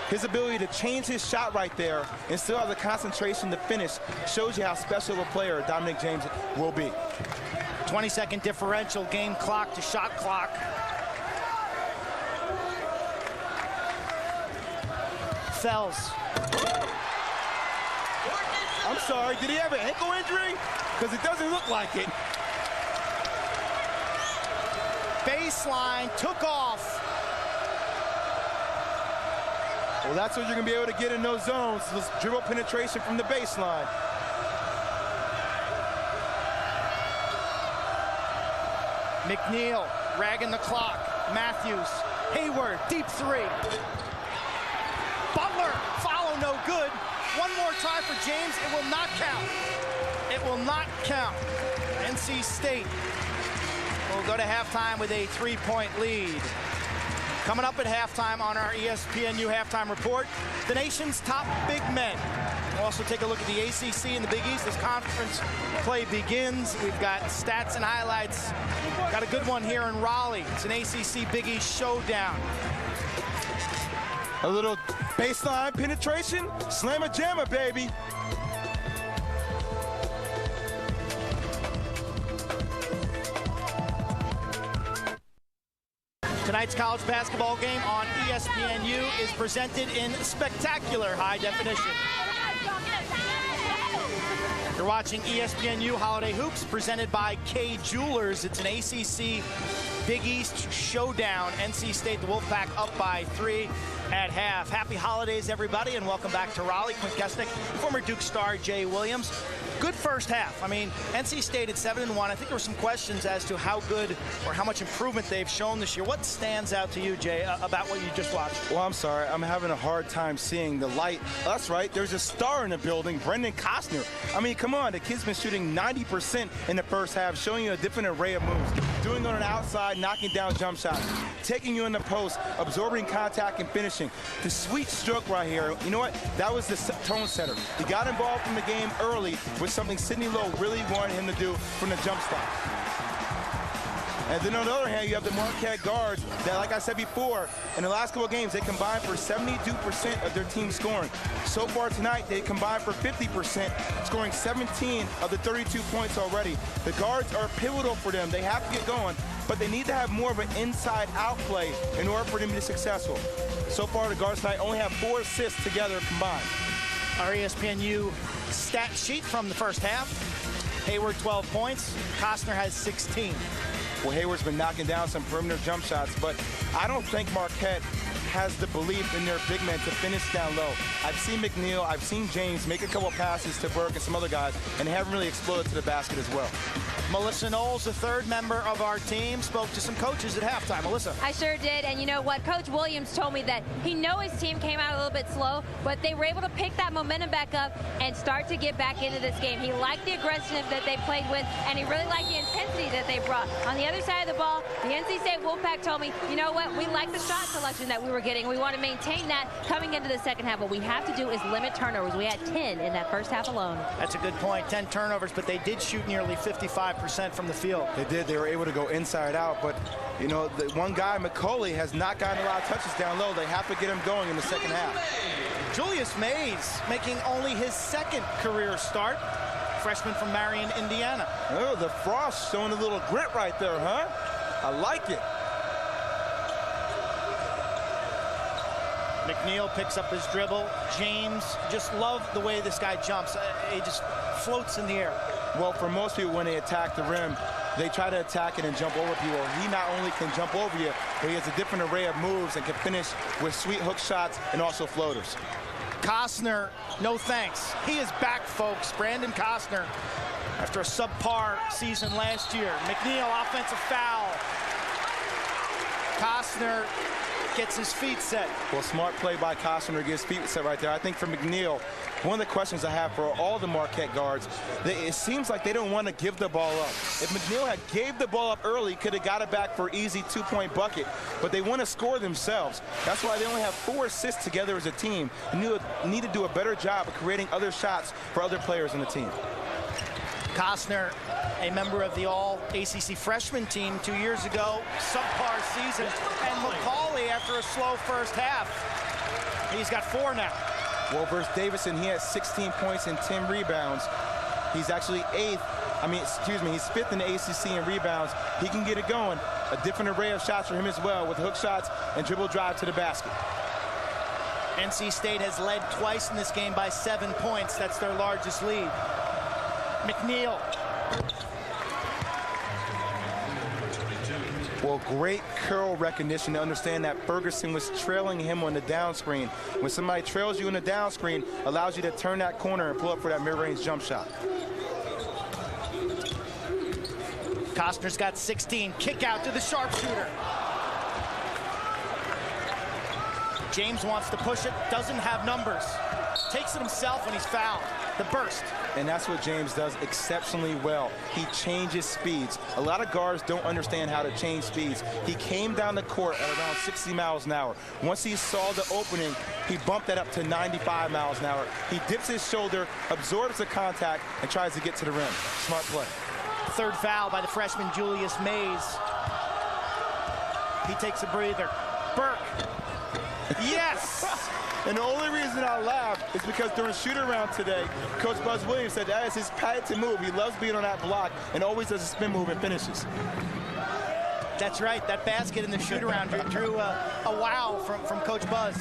His ability to change his shot right there and still have the concentration to finish shows you how special of a player Dominic James will be. 20-second differential, game clock to shot clock. Fells. I'm sorry, did he have an ankle injury? Because it doesn't look like it. Baseline, took off. Well, that's what you're going to be able to get in those zones, this dribble penetration from the baseline. McNeil, ragging the clock. Matthews, Hayward, deep 3. Butler, follow no good. One more try for James, it will not count. It will not count. NC State will go to halftime with a 3-point lead. Coming up at halftime on our ESPNU halftime report, the nation's top big men. We'll also take a look at the ACC and the Big East as conference play begins. We've got stats and highlights. Got a good one here in Raleigh. It's an ACC Big East showdown. A little baseline penetration, slammer-jammer, baby. Tonight's college basketball game on ESPNU is presented in spectacular high definition. You're watching ESPNU Holiday Hoops presented by K Jewelers. It's an ACC Big East showdown. NC State, the Wolfpack, up by 3 at half. Happy holidays, everybody, and welcome back to Raleigh. Clint Kesnick, former Duke star Jay Williams. Good first half. I mean, NC State at 7-1. I think there were some questions as to how good or how much improvement they've shown this year. What stands out to you, Jay, about what you just watched? Well, I'm sorry. I'm having a hard time seeing the light. That's right. There's a star in the building, Brendan Costner. I mean, come on. The kid's been shooting 90% in the first half, showing you a different array of moves. Doing on an outside, knocking down jump shots, taking you in the post, absorbing contact and finishing. The sweet stroke right here, you know what? That was the tone setter. He got involved in the game early with something Sidney Lowe really wanted him to do from the jump stop. And then on the other hand, you have the Marquette guards that, like I said before, in the last couple of games, they combined for 72% of their team scoring. So far tonight, they combined for 50%, scoring 17 of the 32 points already. The guards are pivotal for them. They have to get going, but they need to have more of an inside-out play in order for them to be successful. So far, the guards tonight only have 4 assists together combined. Our ESPNU stat sheet from the first half. Hayward 12 points. Costner has 16. Well, Hayward's been knocking down some perimeter jump shots, but I don't think Marquette has the belief in their big men to finish down low. I've seen McNeil, I've seen James make a couple passes to Burke and some other guys, and they haven't really exploded to the basket as well. Melissa Knowles, the third member of our team, spoke to some coaches at halftime. Melissa. I sure did, and you know what? Coach Williams told me that he knows his team came out a little bit slow, but they were able to pick that momentum back up and start to get back into this game. He liked the aggressiveness that they played with, and he really liked the intensity that they brought. On the other side of the ball, the NC State Wolfpack told me, you know what? We like the shot selection that we were getting. We want to maintain that coming into the second half. What we have to do is limit turnovers. We had 10 in that first half alone. That's a good point. 10 turnovers, but they did shoot nearly 55% from the field. They did. They were able to go inside out, but you know, the one guy, McCauley, has not gotten a lot of touches down low. They have to get him going in the second half. Julius Mays making only his second career start. Freshman from Marion, Indiana. Oh, the frost showing a little grit right there, huh? I like it. McNeil picks up his dribble. James, just love the way this guy jumps. He just floats in the air. Well, for most people, when they attack the rim, they try to attack it and jump over people. He not only can jump over you, but he has a different array of moves and can finish with sweet hook shots and also floaters. Costner, no thanks. He is back, folks. Brandon Costner, after a subpar season last year. McNeil, offensive foul. Costner gets his feet set. Well, smart play by Costner to get his feet set right there. I think for McNeil, one of the questions I have for all the Marquette guards, it seems like they don't want to give the ball up. If McNeil had gave the ball up early, could have got it back for an easy 2-point bucket, but they want to score themselves. That's why they only have 4 assists together as a team. They need to do a better job of creating other shots for other players on the team. Costner, a member of the all-ACC freshman team 2 years ago, subpar season, and McCauley after a slow first half. He's got 4 now. Well, versus Davison, he has 16 points and 10 rebounds. He's actually he's 5th in the ACC in rebounds. He can get it going. A different array of shots for him as well, with hook shots and dribble drive to the basket. NC State has led twice in this game by 7 points. That's their largest lead. McNeil. Well, great curl recognition to understand that Ferguson was trailing him on the down screen. When somebody trails you in the down screen, allows you to turn that corner and pull up for that mid-range jump shot. Costner's got 16. Kick out to the sharpshooter. James wants to push it, doesn't have numbers. Takes it himself and he's fouled. The burst. And that's what James does exceptionally well. He changes speeds. A lot of guards don't understand how to change speeds. He came down the court at around 60 miles an hour. Once he saw the opening, he bumped that up to 95 miles an hour. He dips his shoulder, absorbs the contact, and tries to get to the rim. Smart play. Third foul by the freshman Julius Mays. He takes a breather. Burke. Yes! And the only reason I laugh is because during shoot-around today, Coach Buzz Williams said that is his patented move. He loves being on that block and always does a spin move and finishes. That's right. That basket in the shoot-around drew a wow from Coach Buzz.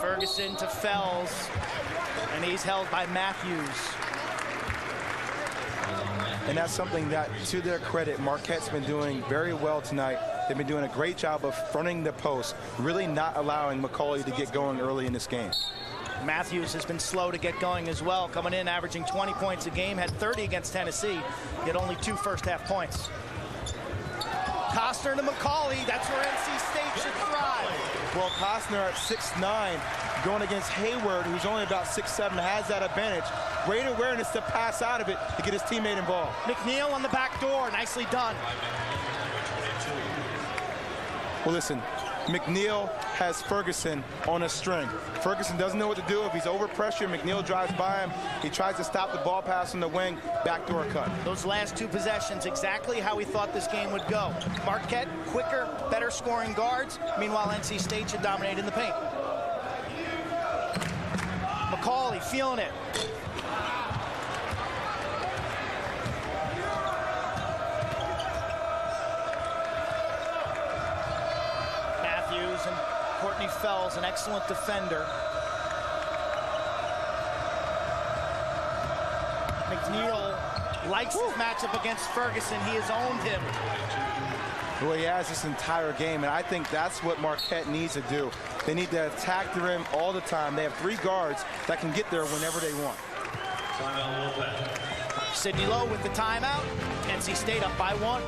Ferguson to Fells, and he's held by Matthews. And that's something that, to their credit, Marquette's been doing very well tonight. They've been doing a great job of fronting the post, really not allowing McCauley to get going early in this game. Matthews has been slow to get going as well, coming in averaging 20 points a game, had 30 against Tennessee, yet only 2 first-half points. Costner to McCauley, that's where NC State should thrive. Well, Costner at 6'9", going against Hayward, who's only about 6'7", has that advantage. Great awareness to pass out of it to get his teammate involved. McNeil on the back door, nicely done. Well, listen, McNeil has Ferguson on a string. Ferguson doesn't know what to do. If he's over pressure, McNeil drives by him. He tries to stop the ball pass on the wing, backdoor cut. Those last 2 possessions, exactly how we thought this game would go. Marquette, quicker, better scoring guards. Meanwhile, NC State should dominate in the paint. McCauley feeling it. And Courtney Fells, an excellent defender. McNeil likes his matchup against Ferguson. He has owned him. Well, he has this entire game, and I think that's what Marquette needs to do. They need to attack the rim all the time. They have 3 guards that can get there whenever they want. Sidney Lowe with the timeout. NC State up by 1.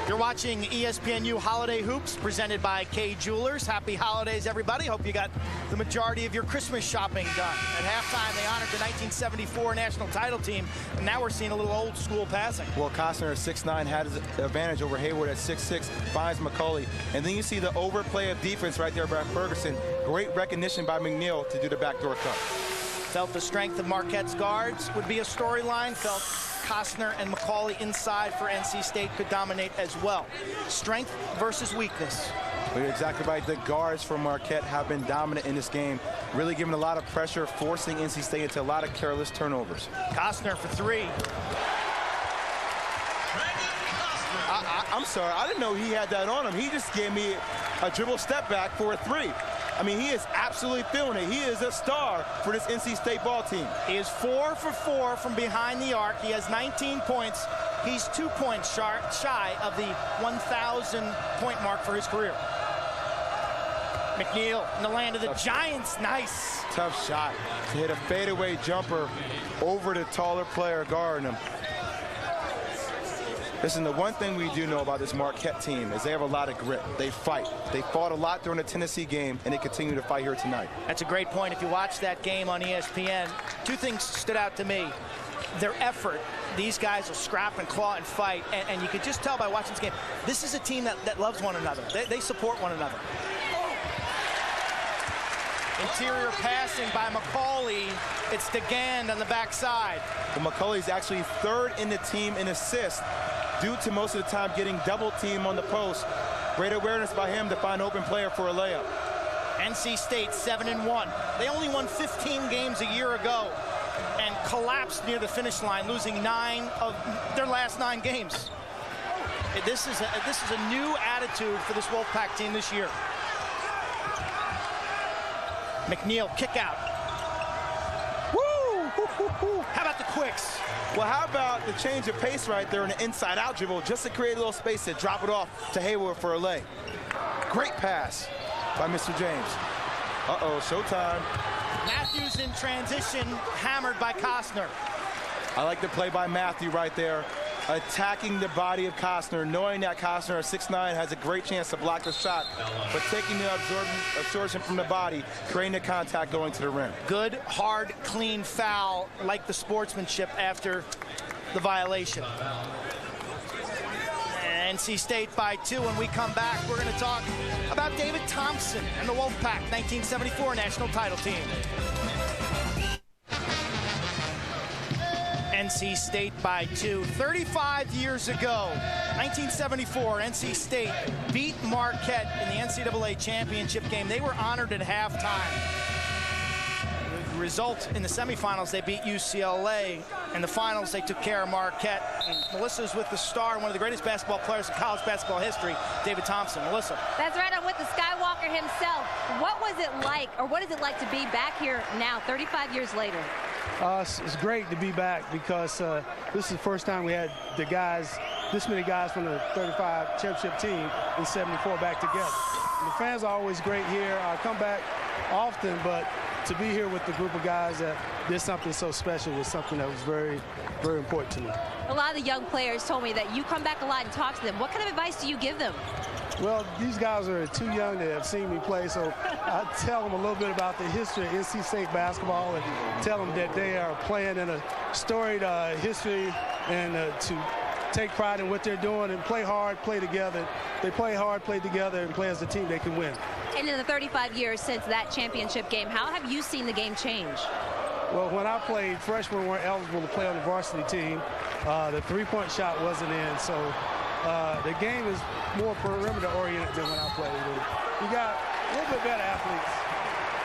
You're watching ESPNU Holiday Hoops presented by Kay Jewelers. Happy holidays, everybody. Hope you got the majority of your Christmas shopping done. At halftime, they honored the 1974 national title team, and now we're seeing a little old school passing. Well, Costner at 6'9" had his advantage over Hayward at 6'6", finds McCauley. And then you see the overplay of defense right there by Ferguson. Great recognition by McNeil to do the backdoor cut. Felt the strength of Marquette's guards would be a storyline. Felt Costner and McCauley inside for NC State could dominate as well. Strength versus weakness. Well, you're exactly right. The guards for Marquette have been dominant in this game, really giving a lot of pressure, forcing NC State into a lot of careless turnovers. Costner for 3. I'm sorry, I didn't know he had that on him. He just gave me a dribble step back for a 3. I mean, he is absolutely feeling it. He is a star for this NC State ball team. He is 4 for 4 from behind the arc. He has 19 points. He's 2 points shy of the 1,000-point mark for his career. McNeil in the land of the Giants. Nice. Tough shot to hit a fadeaway jumper over the taller player guarding him. Listen, the one thing we do know about this Marquette team is they have a lot of grit. They fight. They fought a lot during the Tennessee game, and they continue to fight here tonight. That's a great point. If you watch that game on ESPN, 2 things stood out to me. Their effort. These guys will scrap and claw and fight, and you could just tell by watching this game, this is a team that loves one another. They support one another. Interior passing by McCauley. It's DeGand on the backside. Well, McCauley's actually 3rd in the team in assists, due to most of the time getting double team on the post. Great awareness by him to find open player for a layup. NC State 7-1. They only won 15 games a year ago and collapsed near the finish line, losing 9 of their last 9 games. This is a new attitude for this Wolfpack team this year. McNeil kick out. Woo! How about the quicks? Well, how about the change of pace right there in the inside-out dribble just to create a little space to drop it off to Hayward for a lay. Great pass by Mr. James. Uh-oh, showtime. Matthews in transition, hammered by Costner. I like the play by Matthew right there, attacking the body of Costner, knowing that Costner at 6'9" has a great chance to block the shot, but taking the absorption from the body, creating the contact going to the rim. Good, hard, clean foul, like the sportsmanship after the violation. NC State by 2. When we come back, we're going to talk about David Thompson and the Wolfpack 1974 national title team. NC State by 2. 35 years ago, 1974, NC State beat Marquette in the NCAA championship game. They were honored at halftime. The result in the semifinals, they beat UCLA. In the finals, they took care of Marquette. And Melissa's with the star, one of the greatest basketball players in college basketball history, David Thompson. Melissa. That's right. I'm with the Skywalker himself. What was it like, or what is it like to be back here now, 35 years later? It's great to be back because this is the first time we had this many guys from the 35 championship team in 74 back together. And the fans are always great here. I come back often, but to be here with the group of guys that did something so special was something that was very, very important to me. A lot of the young players told me that you come back a lot and talk to them. What kind of advice do you give them? Well, these guys are too young to have seen me play, so I tell them a little bit about the history of NC State basketball and tell them that they are playing in a storied history and to take pride in what they're doing and play hard, play together. They play hard, play together, and play as a team they can win. And in the 35 years since that championship game, how have you seen the game change? Well, when I played, freshmen weren't eligible to play on the varsity team. The three-point shot wasn't in, so the game is more perimeter-oriented than when I played. You got a little bit better athletes.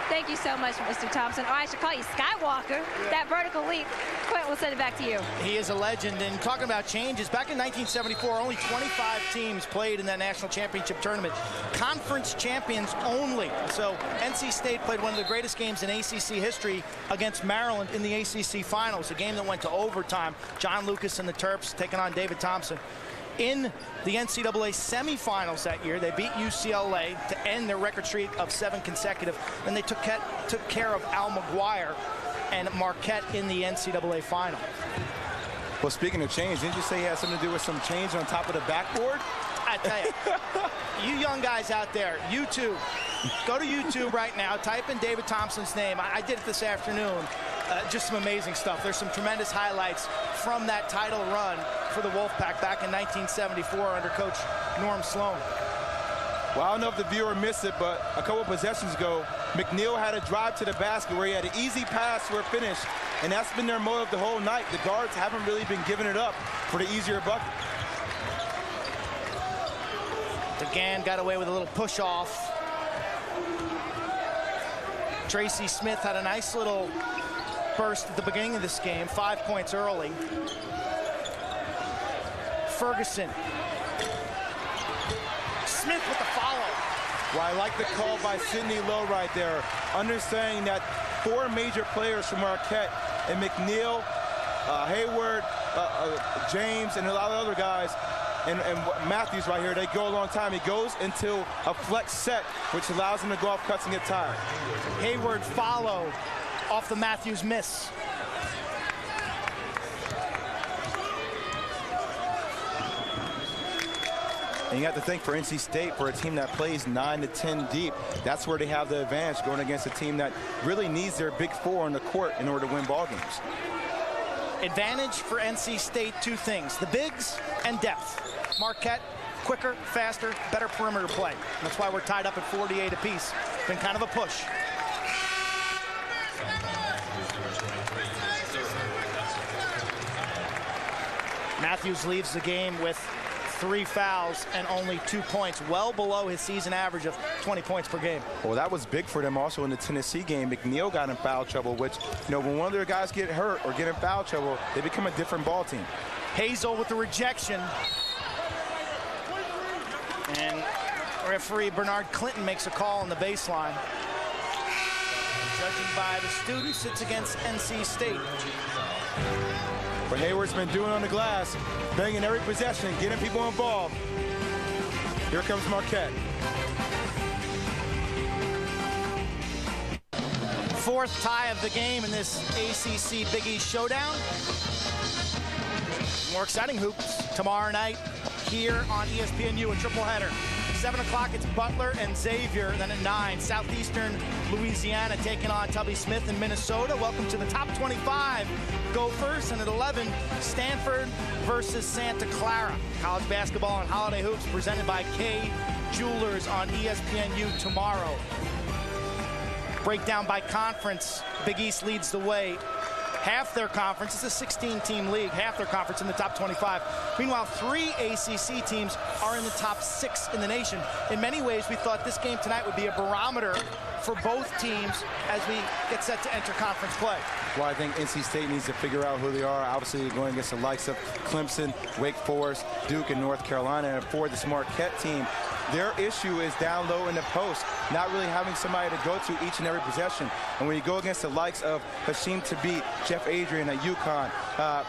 Thank you so much, Mr. Thompson. Or I should call you Skywalker. Yeah. That vertical leap. Quentin, we'll send it back to you. He is a legend. And talking about changes, back in 1974, only 25 teams played in that national championship tournament. Conference champions only. So NC State played one of the greatest games in ACC history against Maryland in the ACC finals, a game that went to overtime. John Lucas and the Terps taking on David Thompson. In the NCAA semifinals that year, they beat UCLA to end their record streak of 7 consecutive. Then they took care of Al McGuire and Marquette in the NCAA final. Well, speaking of change, didn't you say he had something to do with some change on top of the backboard? I tell you, you young guys out there, YouTube, go to YouTube right now, type in David Thompson's name. I did it this afternoon. Just some amazing stuff. There's some tremendous highlights from that title run for the Wolfpack back in 1974 under Coach Norm Sloan. Well, I don't know if the viewer missed it, but a couple possessions ago, McNeil had a drive to the basket where he had an easy pass for a finish, and that's been their motive the whole night. The guards haven't really been giving it up for the easier bucket. DeGan got away with a little push-off. Tracy Smith had a nice little burst at the beginning of this game, 5 points early. Ferguson. Smith with the follow. Well, I like the call by Sidney Lowe right there, understanding that 4 major players from Marquette and McNeil, Hayward, James, and a lot of other guys, and Matthews right here, they go a long time. He goes into a flex set, which allows him to go off cuts and get tired. Hayward follow off the Matthews miss. And you have to think for NC State, for a team that plays 9 to 10 deep, that's where they have the advantage going against a team that really needs their big 4 on the court in order to win ball games. Advantage for NC State, 2 things, the bigs and depth. Marquette, quicker, faster, better perimeter play. That's why we're tied up at 48 apiece. Been kind of a push. Matthews leaves the game with 3 fouls and only 2 points, well below his season average of 20 points per game. Well, that was big for them also in the Tennessee game. McNeil got in foul trouble, which, you know, when one of their guys get hurt or get in foul trouble, they become a different ball team. Hazel with the rejection. And referee Bernard Clinton makes a call on the baseline. Judging by the students, it's against NC State. But Hayward's been doing on the glass, banging every possession, getting people involved. Here comes Marquette. Fourth tie of the game in this ACC Big East showdown. More exciting hoops tomorrow night here on ESPNU, a triple header. 7 o'clock, it's Butler and Xavier. Then at 9, Southeastern Louisiana taking on Tubby Smith in Minnesota. Welcome to the top 25 Gophers. And at 11, Stanford versus Santa Clara. College basketball and holiday hoops presented by K Jewelers on ESPNU tomorrow. Breakdown by conference. Big East leads the way. Half their conference, it's a 16-team league, half their conference in the top 25. Meanwhile, 3 ACC teams are in the top 6 in the nation. In many ways, we thought this game tonight would be a barometer for both teams as we get set to enter conference play. Well, I think NC State needs to figure out who they are. Obviously, going against the likes of Clemson, Wake Forest, Duke, and North Carolina. And for this Marquette team, their issue is down low in the post, not really having somebody to go to each and every possession. And when you go against the likes of Hashim Thabit, Jeff Adrian at UConn,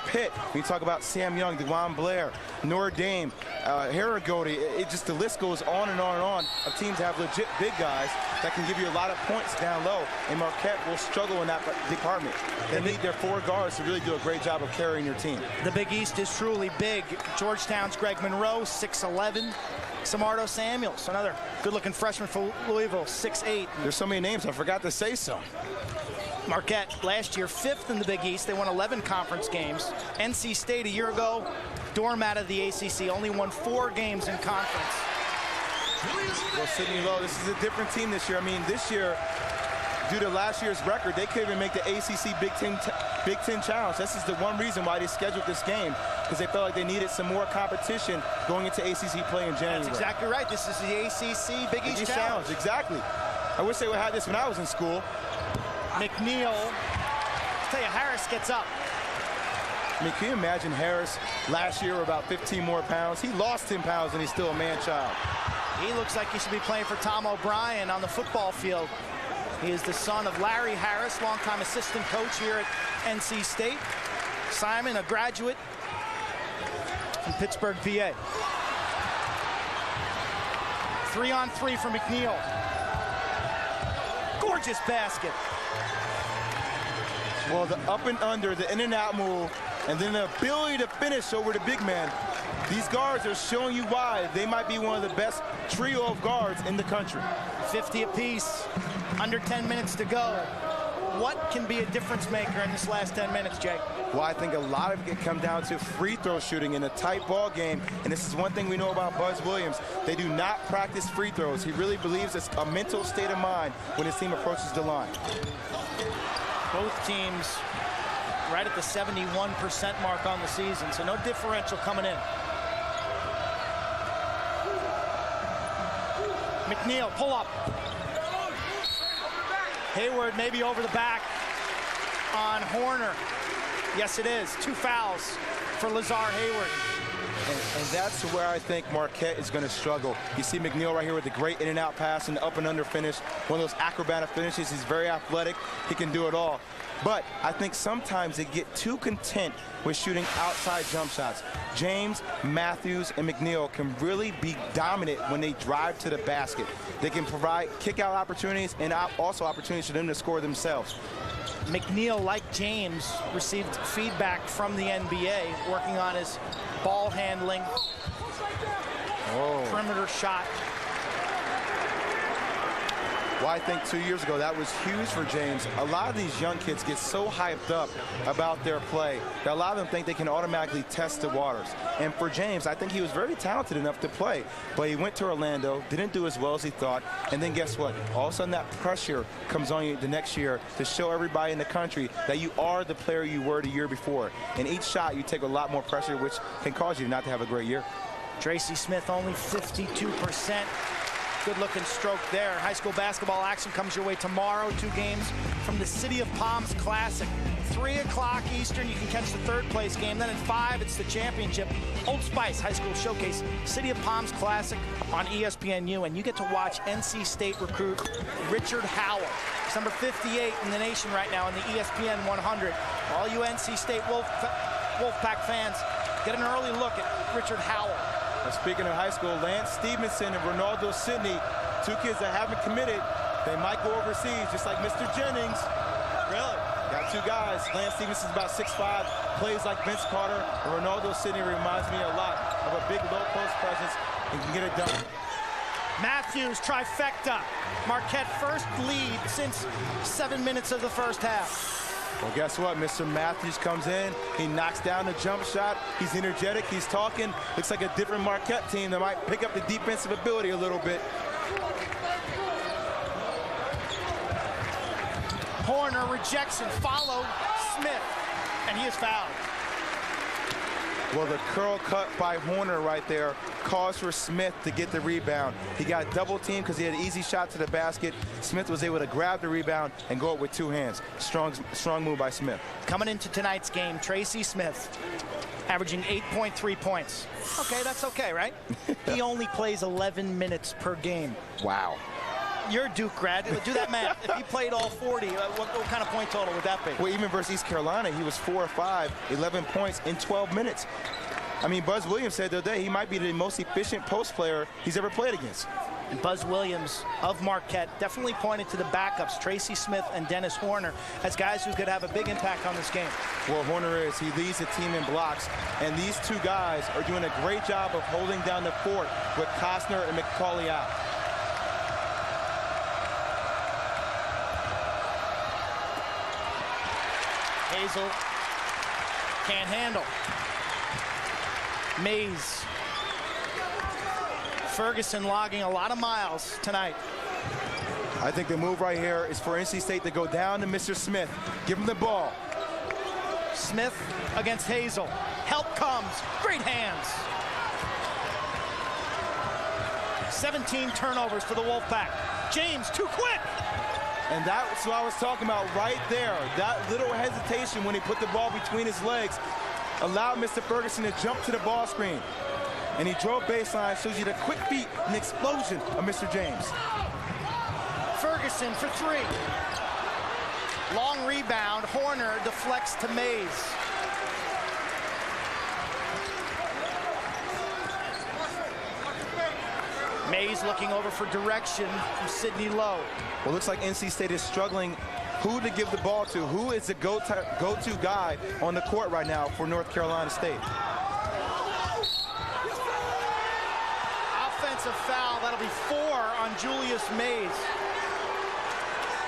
Pitt, when you talk about Sam Young, DeJuan Blair, Notre Dame, Harrogody, it just the list goes on and on and on of teams that have legit big guys that can give you a lot of points down low. And Marquette will struggle in that department. They need their 4 guards to really do a great job of carrying your team. The Big East is truly big. Georgetown's Greg Monroe, 6'11". Samardo Samuels, another good-looking freshman for Louisville, 6'8". There's so many names, I forgot to say so. Marquette, last year, 5th in the Big East. They won 11 conference games. NC State, a year ago, doormat of the ACC, only won 4 games in conference. Well, Sidney Lowe, this is a different team this year. I mean, this year, due to last year's record, they couldn't even make the ACC Big Ten Challenge. This is the one reason why they scheduled this game, because they felt like they needed some more competition going into ACC play in January. That's exactly right. This is the ACC Big East Challenge. Exactly. I wish they would have had this when I was in school. McNeil, I'll tell you, Harris gets up. I mean, can you imagine Harris last year about 15 more pounds? He lost 10 pounds and he's still a man-child. He looks like he should be playing for Tom O'Brien on the football field. He is the son of Larry Harris, longtime assistant coach here at NC State. Simon, a graduate from Pittsburgh, PA. 3-on-3 for McNeil. Gorgeous basket. Well, the up and under, the in and out move, and then the ability to finish over the big man. These guards are showing you why they might be one of the best trio of guards in the country. 50 apiece, under 10 minutes to go. What can be a difference maker in this last 10 minutes, Jake? Well, I think a lot of it comes down to free throw shooting in a tight ball game. And this is one thing we know about Buzz Williams. They do not practice free throws. He really believes it's a mental state of mind when his team approaches the line. Both teams right at the 71% mark on the season, so no differential coming in. McNeil, pull up. Hayward maybe over the back on Horner. Yes, it is. 2 fouls for Lazar Hayward. And that's where I think Marquette is going to struggle. You see McNeil right here with the great in and out pass and the up and under finish. One of those acrobatic finishes. He's very athletic. He can do it all. But I think sometimes they get too content with shooting outside jump shots. James, Matthews, and McNeil can really be dominant when they drive to the basket. They can provide kick-out opportunities and also opportunities for them to score themselves. McNeil, like James, received feedback from the NBA, working on his ball handling, perimeter shot. Well, I think 2 years ago that was huge for James. A lot of these young kids get so hyped up about their play that a lot of them think they can automatically test the waters. And for James, I think he was very talented enough to play, but he went to Orlando, didn't do as well as he thought, and then guess what? All of a sudden that pressure comes on you the next year to show everybody in the country that you are the player you were the year before. And each shot you take a lot more pressure, which can cause you not to have a great year. Tracy Smith only 52%. Good-looking stroke there. High school basketball action comes your way tomorrow. 2 games from the City of Palms Classic. 3 o'clock Eastern, you can catch the 3rd place game. Then at 5, it's the championship. Old Spice High School Showcase, City of Palms Classic on ESPNU. And you get to watch NC State recruit Richard Howell. He's number 58 in the nation right now in the ESPN 100. All you NC State Wolfpack fans, get an early look at Richard Howell. Speaking of high school, Lance Stevenson and Ronaldo Sidney, 2 kids that haven't committed. They might go overseas, just like Mr. Jennings. two guys. Lance Stevenson's about 6'5", plays like Vince Carter. And Ronaldo Sidney reminds me a lot of a big low post presence and can get it done. Matthews trifecta. Marquette first lead since 7 minutes of the first half. Well, guess what? Mr. Matthews comes in. He knocks down the jump shot. He's energetic. He's talking. Looks like a different Marquette team that might pick up the defensive ability a little bit. Horner rejects and follow Smith, and he is fouled. Well, the curl cut by Horner right there caused for Smith to get the rebound. He got double teamed because he had an easy shot to the basket. Smith was able to grab the rebound and go up with two hands. Strong move by Smith. Coming into tonight's game, Tracy Smith averaging 8.3 points. Okay, that's okay, right? He only plays 11 minutes per game. Wow. You're a Duke grad. Do that math. If he played all 40, what kind of point total would that be? Well, even versus East Carolina, he was 4 or 5, 11 points in 12 minutes. I mean, Buzz Williams said the other day he might be the most efficient post player he's ever played against. And Buzz Williams of Marquette definitely pointed to the backups, Tracy Smith and Dennis Horner, as guys who could have a big impact on this game. Well, Horner is. He leads the team in blocks, and these two guys are doing a great job of holding down the fort with Costner and McCauley out. Hazel can't handle. Mays. Ferguson logging a lot of miles tonight. I think the move right here is for NC State to go down to Mr. Smith. Give him the ball. Smith against Hazel. Help comes. Great hands. 17 turnovers for the Wolfpack. James, too quick. And that's what I was talking about right there. That little hesitation when he put the ball between his legs allowed Mr. Ferguson to jump to the ball screen. And he drove baseline, shows you the quick feet and explosion of Mr. James. Ferguson for three. Long rebound. Horner deflects to Mays. Mays looking over for direction from Sidney Lowe. Well, looks like NC State is struggling who to give the ball to. Who is the go-to guy on the court right now for North Carolina State? Offensive foul. That'll be 4 on Julius Mays.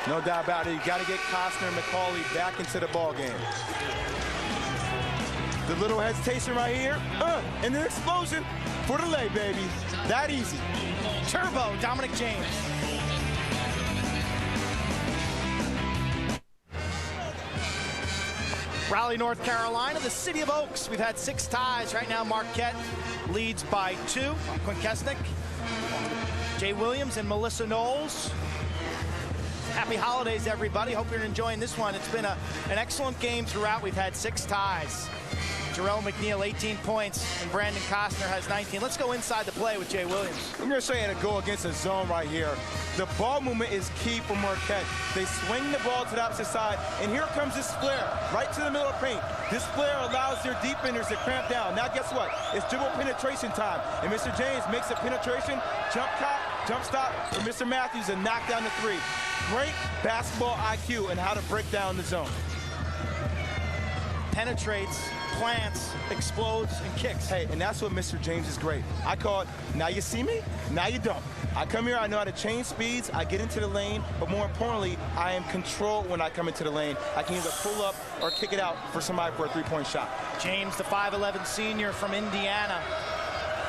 No doubt about it. You got to get Costner and McCauley back into the ball game. The little hesitation right here, and an explosion for the lay, baby. That easy. Turbo, Dominic James. Raleigh, North Carolina, the City of Oaks. We've had 6 ties. Right now, Marquette leads by 2. I'm Quinn Kesnick, Jay Williams, and Melissa Knowles. Happy holidays, everybody. Hope you're enjoying this one. It's been an excellent game throughout. We've had 6 ties. Jarrell McNeil, 18 points, and Brandon Costner has 19. Let's go inside the play with Jay Williams. I'm going to show you how to go against a zone right here. The ball movement is key for Marquette. They swing the ball to the opposite side, and here comes this flare right to the middle of the paint. This flare allows their defenders to cramp down. Now, guess what? It's dribble penetration time, and Mr. James makes a penetration, jump stop for Mr. Matthews, and knock down the 3. Great basketball IQ and how to break down the zone. Penetrates, plants, explodes, and kicks. Hey, and that's what Mr. James is great. I call it, now you see me, now you don't. I come here, I know how to change speeds, I get into the lane, but more importantly, I am controlled when I come into the lane. I can either pull up or kick it out for somebody for a 3-point shot. James, the 5'11" senior from Indiana.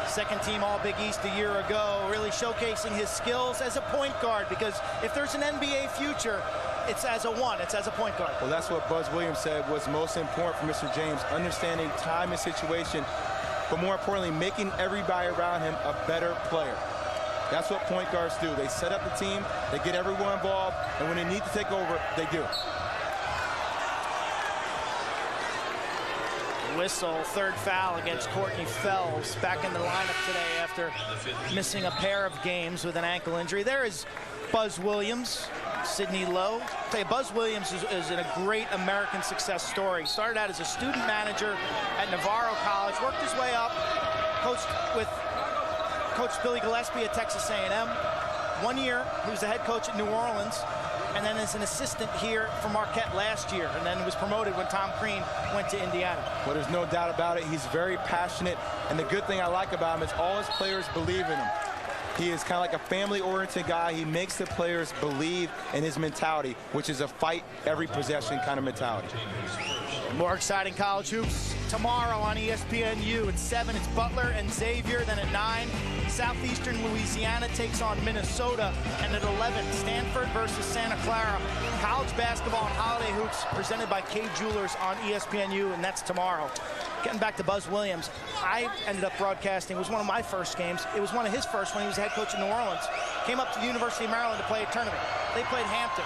Second team All-Big East a year ago, really showcasing his skills as a point guard, because if there's an NBA future, it's as a 1, it's as a point guard. Well, that's what Buzz Williams said was most important for Mr. James, understanding time and situation, but more importantly, making everybody around him a better player. That's what point guards do. They set up the team, they get everyone involved, and when they need to take over, they do. Whistle, third foul against Courtney Fells, back in the lineup today after missing a pair of games with an ankle injury. There is Buzz Williams, Sidney Lowe. I'll tell you, Buzz Williams is a great American success story. Started out as a student manager at Navarro College, worked his way up, coached with Coach Billy Gillespie at Texas A&M. 1 year, he was the head coach at New Orleans. and then as an assistant here for Marquette last year, and then was promoted when Tom Crean went to Indiana. Well, there's no doubt about it. He's very passionate, and the good thing I like about him is all his players believe in him. He is kind of like a family-oriented guy. He makes the players believe in his mentality, which is a fight every possession kind of mentality. More exciting college hoops tomorrow on ESPNU. At 7, it's Butler and Xavier. Then at 9, Southeastern Louisiana takes on Minnesota. And at 11, Stanford versus Santa Clara. College basketball and holiday hoops presented by K Jewelers on ESPNU, and that's tomorrow. Getting back to Buzz Williams, I ended up broadcasting. It was one of my first games. It was one of his first when he was head coach in New Orleans. Came up to the University of Maryland to play a tournament. They played Hampton.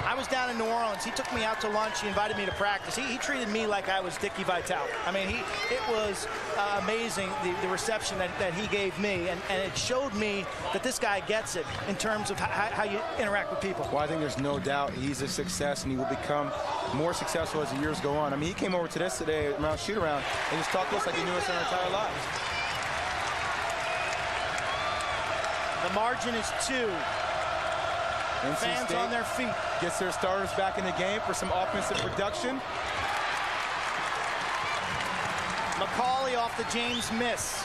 I was down in New Orleans. He took me out to lunch. He invited me to practice. He treated me like I was Dickie Vitale. I mean, it was amazing, the reception that he gave me. And it showed me that this guy gets it in terms of how you interact with people. Well, I think there's no doubt he's a success, and he will become more successful as the years go on. I mean, he came over to this today around shoot-around and just talked to us like he knew us our entire lives. The margin is 2. NC Fans State on their feet. Gets their starters back in the game for some offensive production. McCauley off the James miss.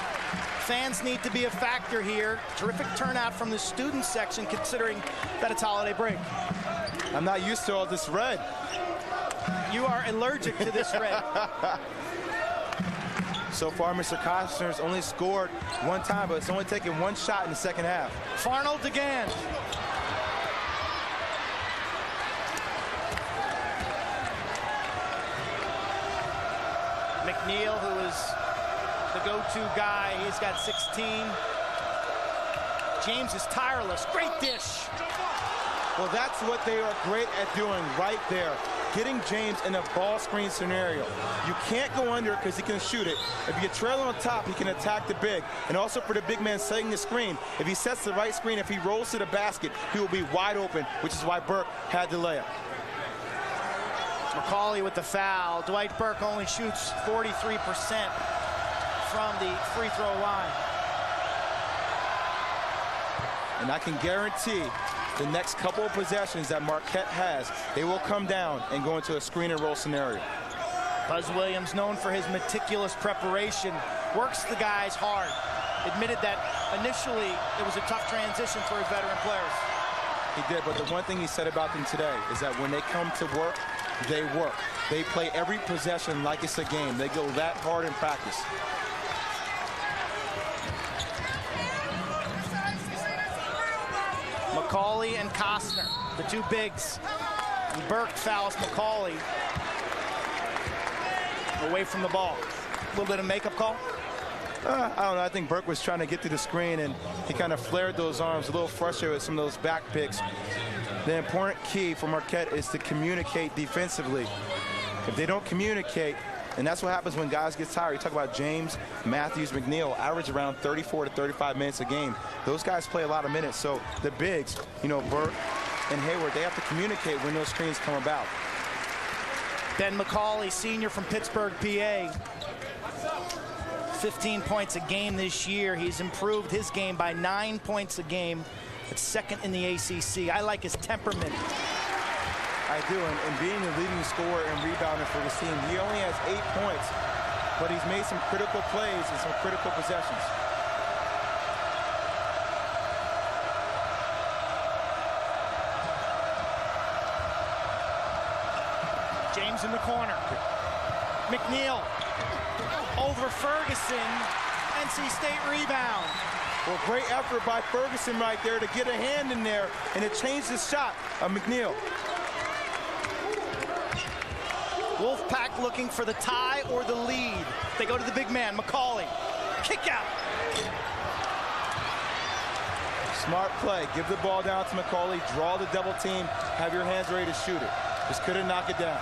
Fans need to be a factor here. Terrific turnout from the student section considering that it's holiday break. I'm not used to all this red. You are allergic to this red. So far, Mr. Costner's only scored 1 time, but it's only taken 1 shot in the second half. Farnold DeGan. McNeil, who is the go-to guy, he's got 16. James is tireless. Great dish. Well, that's what they are great at doing right there. Getting James in a ball screen scenario. You can't go under because he can shoot it. If you get trail on top, he can attack the big. And also for the big man setting the screen, if he sets the right screen, if he rolls to the basket, he will be wide open, which is why Burke had the layup. McCauley with the foul. Dwight Burke only shoots 43% from the free throw line. And I can guarantee the next couple of possessions that Marquette has, they will come down and go into a screen and roll scenario. Buzz Williams, known for his meticulous preparation, works the guys hard. Admitted that initially it was a tough transition for his veteran players. He did, but the one thing he said about them today is that when they come to work, they work. They play every possession like it's a game. They go that hard in practice. McCauley and Costner, the 2 bigs. And Burke fouls McCauley away from the ball. A little bit of makeup call? I don't know. I think Burke was trying to get to the screen, and he kind of flared those arms, a little frustrated with some of those back picks. The important key for Marquette is to communicate defensively. If they don't communicate, and that's what happens when guys get tired. You talk about James, Matthews, McNeil, average around 34 to 35 minutes a game. Those guys play a lot of minutes. So the bigs, you know, Burke and Hayward, they have to communicate when those screens come about. Ben McCauley, senior from Pittsburgh, PA. 15 points a game this year. He's improved his game by 9 points a game. It's 2nd in the ACC. I like his temperament. I do, and being the leading scorer and rebounder for this team, he only has 8 points, but he's made some critical plays and some critical possessions. James in the corner. McNeil over Ferguson. NC State rebound. Well, great effort by Ferguson right there to get a hand in there, and it changed the shot of McNeil. Wolfpack looking for the tie or the lead. They go to the big man, McCauley. Kick out. Smart play. Give the ball down to McCauley. Draw the double team. Have your hands ready to shoot it. Just couldn't knock it down.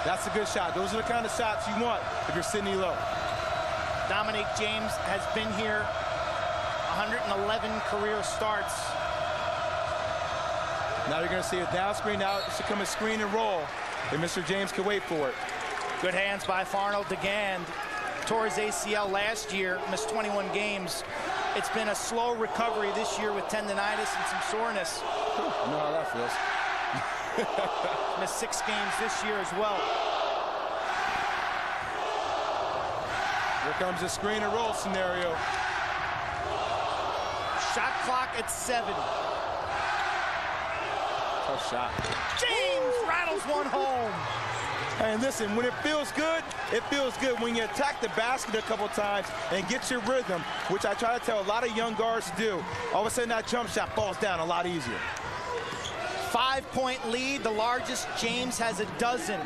That's a good shot. Those are the kind of shots you want if you're Sidney Lowe. Dominique James has been here 111 career starts. Now you're going to see a down screen. Now it should come a screen and roll. And Mr. James can wait for it. Good hands by Farnold DeGan. Tore his ACL last year, missed 21 games. It's been a slow recovery this year with tendonitis and some soreness. I know how that feels. Missed 6 games this year as well. Here comes a screen and roll scenario. Shot clock at 7. Tough shot. James rattles one home. And listen, when it feels good, it feels good. When you attack the basket a couple times and get your rhythm, which I try to tell a lot of young guards to do, all of a sudden that jump shot falls down a lot easier. 5-point lead, the largest. James has a dozen.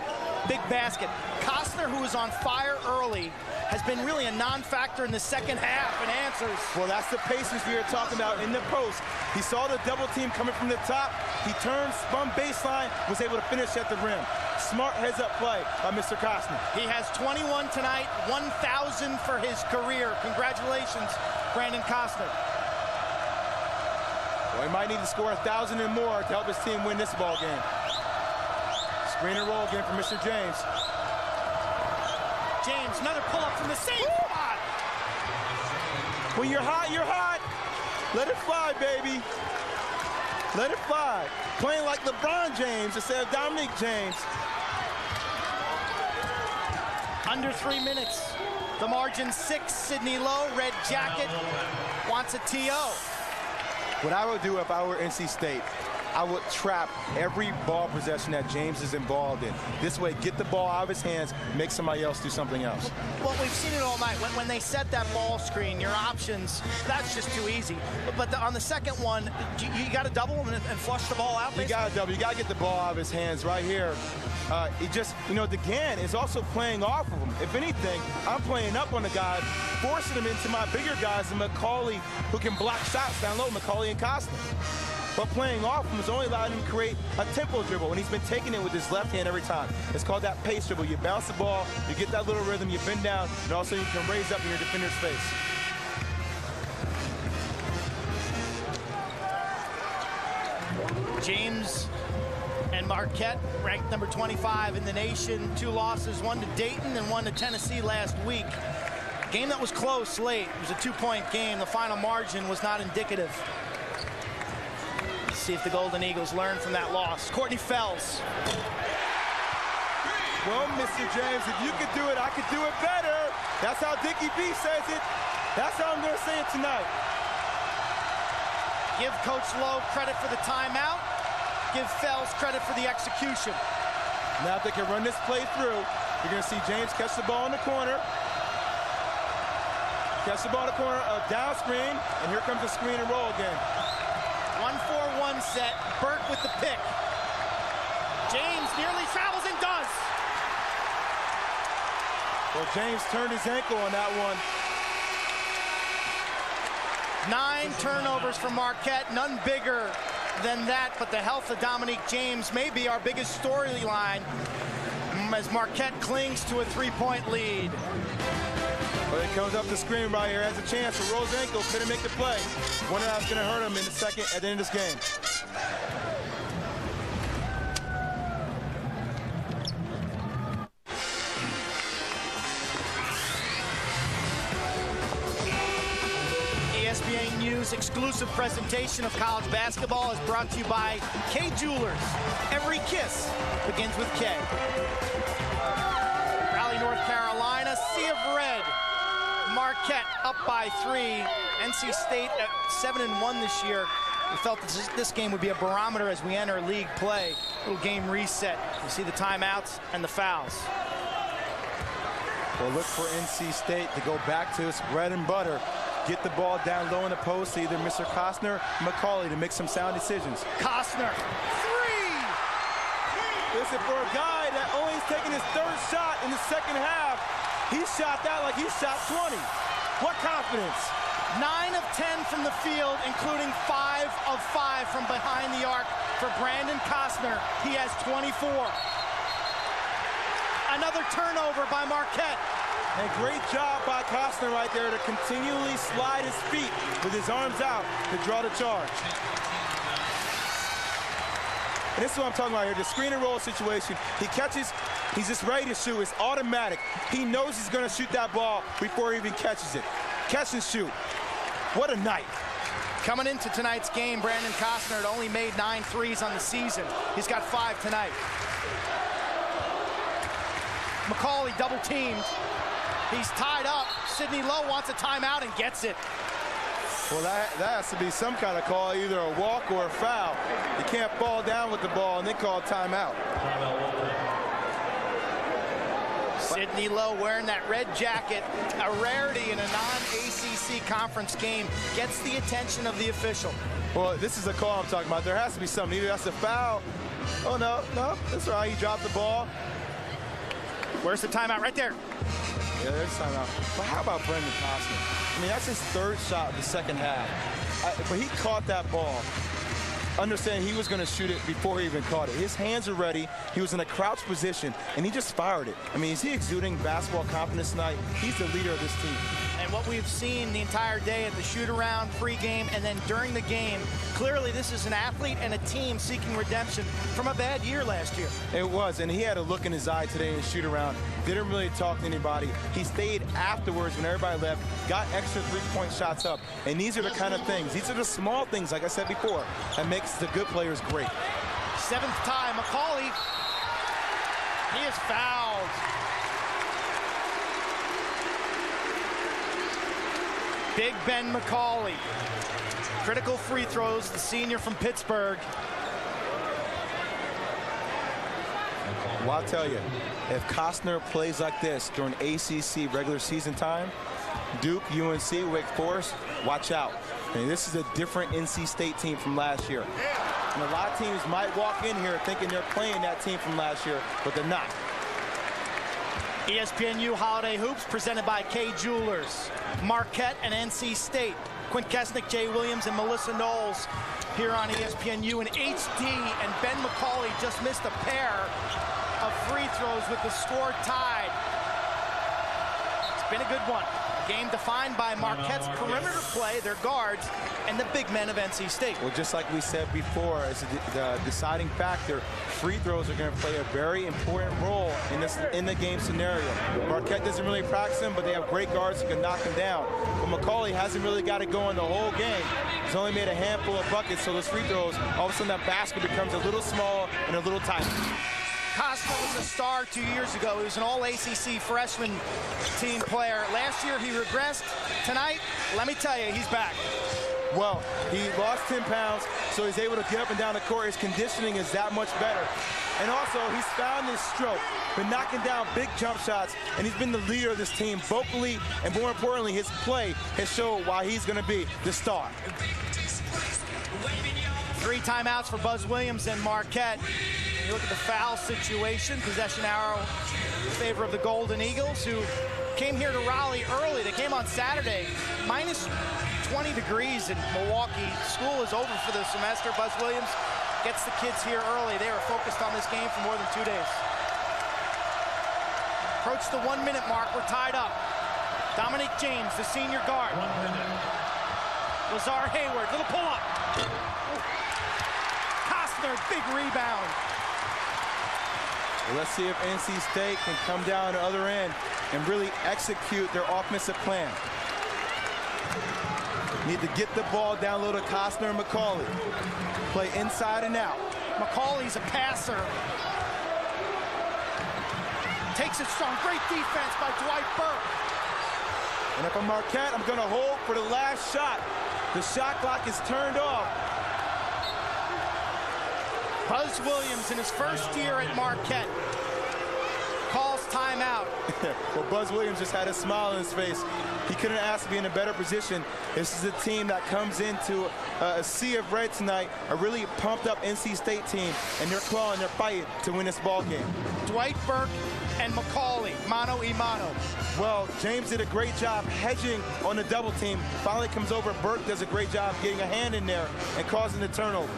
Big basket. Costner, who was on fire early, has been really a non-factor in the second half and answers. Well, that's the patience we were talking about in the post. He saw the double team coming from the top. He turned, spun baseline, was able to finish at the rim. Smart heads-up play by Mr. Costner. He has 21 tonight, 1,000 for his career. Congratulations, Brandon Costner. Well, he might need to score 1,000 and more to help his team win this ball game. Screen and roll again for Mr. James. James, another pull-up from the same spot. When you're hot, you're hot. Let it fly, baby. Let it fly. Playing like LeBron James instead of Dominic James. Under 3 minutes. The margin 6, Sidney Lowe, red jacket, wants a TO. What I would do if I were NC State, I would trap every ball possession that James is involved in. This way, get the ball out of his hands, make somebody else do something else. Well, we've seen it all night. When they set that ball screen, your options, that's just too easy. But on the second one, you got to double him and flush the ball out, basically? You got to double. You got to get the ball out of his hands right here. It just, DeGan is also playing off of him. If anything, I'm playing up on the guy, forcing him into my bigger guys and McCauley, who can block shots down low, McCauley and Costner. But playing off him has only allowed him to create a tempo dribble, and he's been taking it with his left hand every time. It's called that pace dribble. You bounce the ball, you get that little rhythm, you bend down, and also you can raise up in your defender's face. James and Marquette, ranked number 25 in the nation. 2 losses, 1 to Dayton and 1 to Tennessee last week. Game that was close late. It was a 2-point game. The final margin was not indicative. Let's see if the Golden Eagles learn from that loss. Courtney Fells. Well, Mr. James, if you could do it, I could do it better. That's how Dickie B says it. That's how I'm going to say it tonight. Give Coach Lowe credit for the timeout. Give Fells credit for the execution. Now if they can run this play through, you're going to see James catch the ball in the corner. Catch the ball in the corner, down screen, and here comes the screen and roll again. 1-4-1 set, Burke with the pick. James nearly travels and does. Well, James turned his ankle on that one. 9 turnovers for Marquette, none bigger than that, but the health of Dominique James may be our biggest storyline as Marquette clings to a 3-point lead. Well, he comes up the screen right here, has a chance to roll his ankle, couldn't make the play. Wonder how it's going to hurt him in the second at the end of this game. ESPN News exclusive presentation of college basketball is brought to you by K Jewelers. Every kiss begins with K. Raleigh, North Carolina, sea of red. Marquette up by 3. NC State at 7-1 this year. We felt this game would be a barometer as we enter league play. Little game reset. You see the timeouts and the fouls. Well, look for NC State to go back to its bread and butter. Get the ball down low in the post to either Mr. Costner or McCauley to make some sound decisions. Costner, 3! Listen, for a guy that only is taking his 3rd shot in the second half, he shot that like he shot 20. What confidence? 9 of 10 from the field, including 5 of 5 from behind the arc for Brandon Costner. He has 24. Another turnover by Marquette. And great job by Costner right there to continually slide his feet with his arms out to draw the charge. And this is what I'm talking about here, the screen and roll situation. He catches, he's just ready to shoot. It's automatic. He knows he's going to shoot that ball before he even catches it. Catch and shoot. What a night. Coming into tonight's game, Brandon Costner had only made 9 threes on the season. He's got 5 tonight. McCauley double teamed. He's tied up. Sidney Lowe wants a timeout and gets it. Well, that has to be some kind of call, either a walk or a foul. You can't fall down with the ball and then call timeout. Sidney Lowe wearing that red jacket, a rarity in a non-ACC conference game, gets the attention of the official. Well, this is a call I'm talking about. There has to be something. Either that's a foul. Oh, no, that's all right. He dropped the ball. Where's the timeout? Right there. Yeah, there's timeout. But how about Brendan Costner? I mean, that's his 3rd shot of the second half. But he caught that ball. Understand he was going to shoot it before he even caught it. His hands are ready. He was in a crouch position, and he just fired it. I mean, is he exuding basketball confidence tonight? He's the leader of this team. And what we've seen the entire day at the shoot-around, pre-game, and then during the game, clearly this is an athlete and a team seeking redemption from a bad year last year. It was, and he had a look in his eye today in shoot-around. Didn't really talk to anybody. He stayed afterwards when everybody left, got extra 3-point shots up. And these are the kind of things, these are the small things, like I said before, that makes the good players great. 7th time, McCauley. He is fouled. Big Ben McCauley. Critical free throws, the senior from Pittsburgh. Well, I'll tell you, if Costner plays like this during ACC regular season time, Duke, UNC, Wake Forest, watch out. I mean, this is a different NC State team from last year. And a lot of teams might walk in here thinking they're playing that team from last year, but they're not. ESPNU Holiday Hoops presented by Kay Jewelers, Marquette and NC State. Quint Kesnick, Jay Williams, and Melissa Knowles here on ESPNU in HD. And Ben McCauley just missed a pair of free throws with the score tied. It's been a good one. A game defined by Marquette's perimeter play, their guards, and the big men of NC State. Well, just like we said before, as the deciding factor, free throws are going to play a very important role in the game scenario. Marquette doesn't really practice them, but they have great guards who can knock them down. But McCauley hasn't really got it going the whole game. He's only made a handful of buckets, so those free throws, all of a sudden that basket becomes a little small and a little tight. Costner was a star 2 years ago. He was an all-ACC freshman team player. Last year he regressed. Tonight, let me tell you, he's back. Well, he lost 10 pounds, so he's able to get up and down the court. His conditioning is that much better. And also, he's found his stroke, been knocking down big jump shots, and he's been the leader of this team vocally, and more importantly, his play has showed why he's going to be the star. 3 timeouts for Buzz Williams and Marquette. You look at the foul situation, possession arrow in favor of the Golden Eagles, who came here to Raleigh early. They came on Saturday, minus 20 degrees in Milwaukee. School is over for the semester. Buzz Williams gets the kids here early. They were focused on this game for more than 2 days. Approach the 1 minute mark. We're tied up. Dominique James, the senior guard. 1 minute. Lazar Hayward, little pull up. Costner, big rebound. Well, let's see if NC State can come down the other end and really execute their offensive plan. Need to get the ball down low to Costner and McCauley. Play inside and out. McCauley's a passer. Takes it strong. Great defense by Dwight Burke. And if I'm Marquette, I'm going to hold for the last shot. The shot clock is turned off. Buzz Williams in his first year at Marquette calls timeout. Well, Buzz Williams just had a smile on his face. He couldn't ask to be in a better position. This is a team that comes into a sea of red tonight, a really pumped up NC State team, and they're clawing, they're fighting to win this ball game. Dwight Burke and McCauley, mano a mano. Well, James did a great job hedging on the double team. Finally comes over, Burke does a great job getting a hand in there and causing the turnover.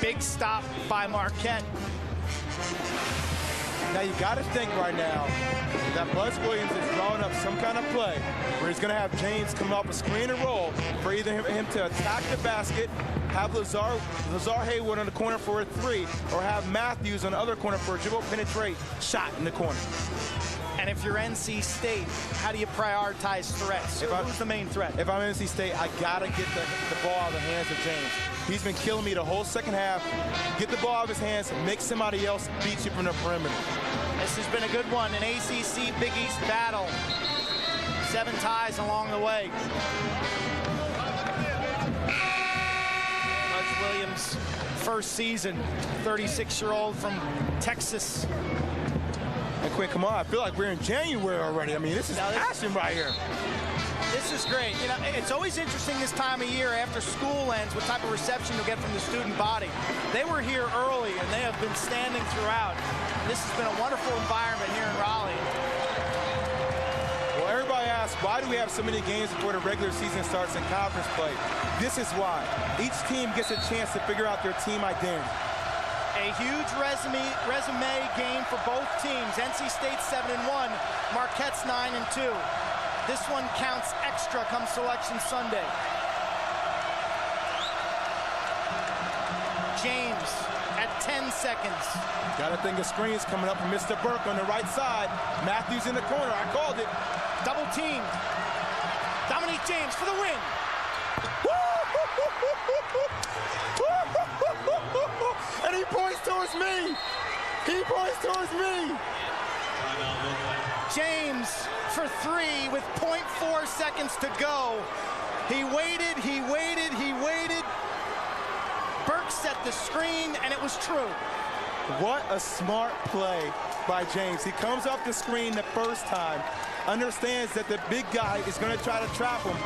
Big stop by Marquette. Now you got to think right now that Buzz Williams is drawing up some kind of play where he's going to have James come off a screen and roll for either him to attack the basket, have Lazar Hayward on the corner for a 3, or have Matthews on the other corner for a dribble penetrate shot in the corner. And if you're NC State, how do you prioritize threats? Who's the main threat? If I'm NC State, I got to get the ball out of the hands of James. He's been killing me the whole second half. Get the ball out of his hands, make somebody else beat you from the perimeter. This has been a good one, an ACC Big East battle. 7 ties along the way. Buzz Williams, first season, 36-year-old from Texas. And Quinn, come on, I feel like we're in January already. I mean, this is passion right here. This is great. You know, it's always interesting this time of year after school ends what type of reception you'll get from the student body. They were here early, and they have been standing throughout. This has been a wonderful environment here in Raleigh. Well, everybody asks, why do we have so many games before the regular season starts in conference play? This is why. Each team gets a chance to figure out their team identity. A huge resume game for both teams. NC State 7-1, Marquette's 9-2. This one counts extra come Selection Sunday. James at 10 seconds. Got to think of screens coming up from Mr. Burke on the right side. Matthews in the corner. I called it. Double team. Dominique James for the win. And he points towards me. He points towards me. James for 3 with 0.4 seconds to go. He waited, he waited, he waited. Burke set the screen, and it was true. What a smart play by James. He comes off the screen the first time, understands that the big guy is going to try to trap him,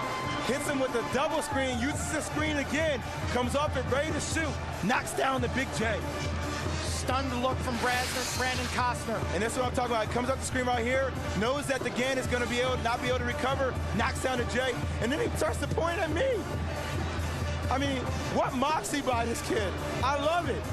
hits him with a double screen, uses the screen again, comes off it ready to shoot, knocks down the big J. Stunned look from Brandon Costner. And that's what I'm talking about. He comes up the screen right here, knows that the Gann is going to not be able to recover, knocks down the J, and then he starts to point at me. I mean, what moxie by this kid. I love it.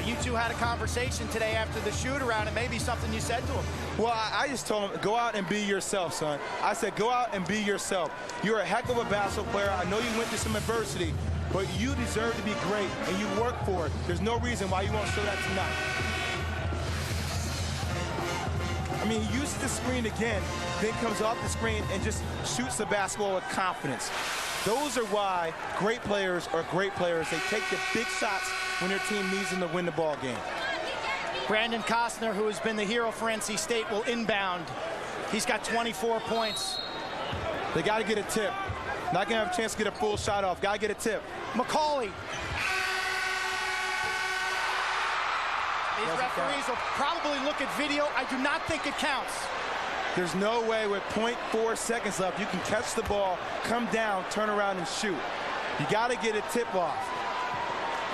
You two had a conversation today after the shoot-around. It may be something you said to him. Well, I just told him, go out and be yourself, son. I said, go out and be yourself. You're a heck of a basketball player. I know you went through some adversity, but you deserve to be great, and you work for it. There's no reason why you won't show that tonight. I mean, he uses the screen again, then comes off the screen and just shoots the basketball with confidence. Those are why great players are great players. They take the big shots when their team needs them to win the ball game. Brandon Costner, who has been the hero for NC State, will inbound. He's got 24 points. They got to get a tip. Not going to have a chance to get a full shot off. Got to get a tip. McCauley. These referees will probably look at video. I do not think it counts. There's no way with 0.4 seconds left you can catch the ball, come down, turn around, and shoot. You got to get a tip off.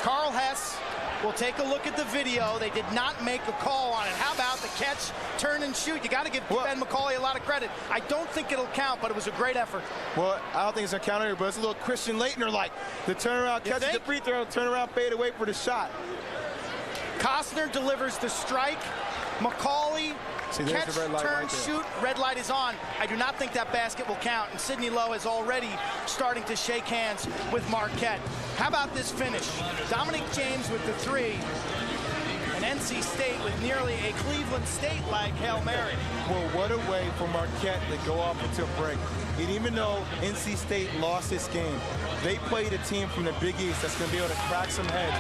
Carl Hess will take a look at the video. They did not make a call on it. How about the catch, turn, and shoot? You got to give Ben McCauley a lot of credit. I don't think it'll count, but it was a great effort. Well, I don't think it's going to count here, but it's a little Christian Laettner-like. The turnaround, catches the free throw, turn around, fade away for the shot. Costner delivers the strike. McCauley, catch, turn, shoot. Red light is on. I do not think that basket will count. And Sidney Lowe is already starting to shake hands with Marquette. How about this finish? Dominique James with the 3. And NC State with nearly a Cleveland State-like Hail Mary. Well, what a way for Marquette to go off into a break. And even though NC State lost this game, they played a team from the Big East that's going to be able to crack some heads.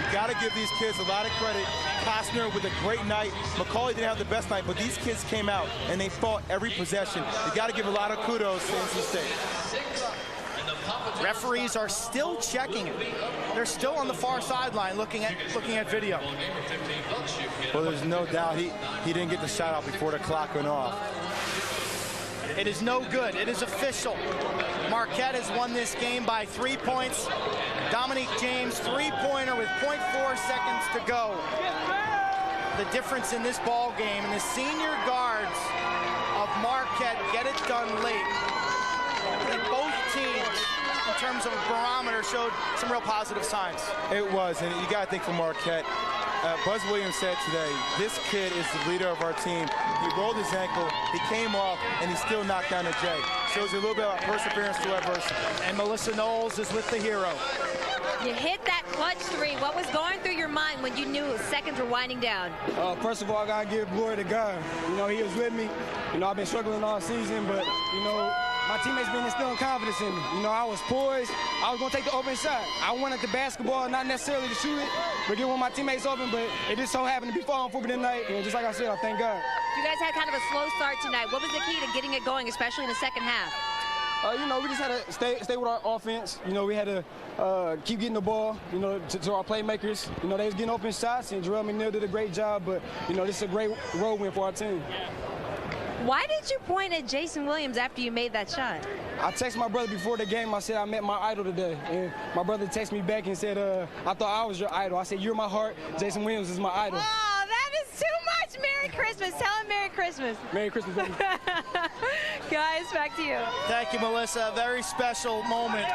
You got to give these kids a lot of credit. Costner with a great night. McCauley didn't have the best night, but these kids came out and they fought every possession. You got to give a lot of kudos to NC State. Referees are still checking it. They're still on the far sideline looking at video. Well, there's no doubt he didn't get the shot out before the clock went off. It is no good. It is official. Marquette has won this game by 3 points. Dominique James, three-pointer with 0.4 seconds to go. The difference in this ball game, and the senior guards of Marquette get it done late. And both teams, in terms of a barometer, showed some real positive signs. It was, and you got to think for Marquette. Buzz Williams said today, this kid is the leader of our team. He rolled his ankle, he came off, and he still knocked down the J. Shows a little bit about perseverance through adversity. And Melissa Knowles is with the hero. You hit that clutch three. What was going through your mind when you knew seconds were winding down? First of all, I got to give glory to God. You know, he was with me. You know, I've been struggling all season, but, you know, my teammates been instilling confidence in me. You know, I was poised. I was going to take the open shot. I wanted the basketball, not necessarily to shoot it, but get one of my teammates open, but it just so happened to be falling for me tonight. And just like I said, I thank God. You guys had kind of a slow start tonight. What was the key to getting it going, especially in the second half? You know, we just had to stay with our offense. You know, we had to keep getting the ball, you know, to our playmakers. You know, they was getting open shots, and Jarrell McNeil did a great job, but, you know, this is a great road win for our team. Why did you point at Jason Williams after you made that shot? I texted my brother before the game. I said I met my idol today. And my brother texted me back and said, I thought I was your idol. I said, you're my heart. Jason Williams is my idol. Oh, that is too much. Merry Christmas. Tell him Merry Christmas. Merry Christmas, baby. Guys, back to you. Thank you, Melissa. A very special moment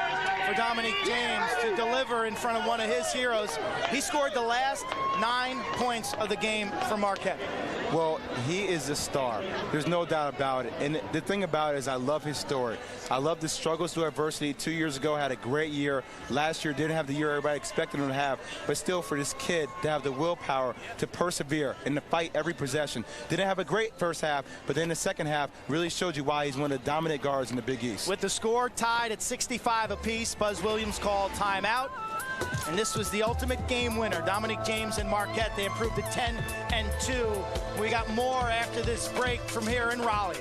for Dominique James to deliver in front of one of his heroes. He scored the last 9 points of the game for Marquette. Well, he is a star. There's no doubt about it. And the thing about it is I love his story. I love the struggles through adversity. 2 years ago, had a great year. Last year, didn't have the year everybody expected him to have. But still, for this kid to have the willpower to persevere and to fight every possession. Didn't have a great first half, but then the second half really showed you why he's one of the dominant guards in the Big East. With the score tied at 65 apiece, Buzz Williams called timeout. And this was the ultimate game winner. Dominique James and Marquette, they improved to 10-2. We got more after this break from here in Raleigh.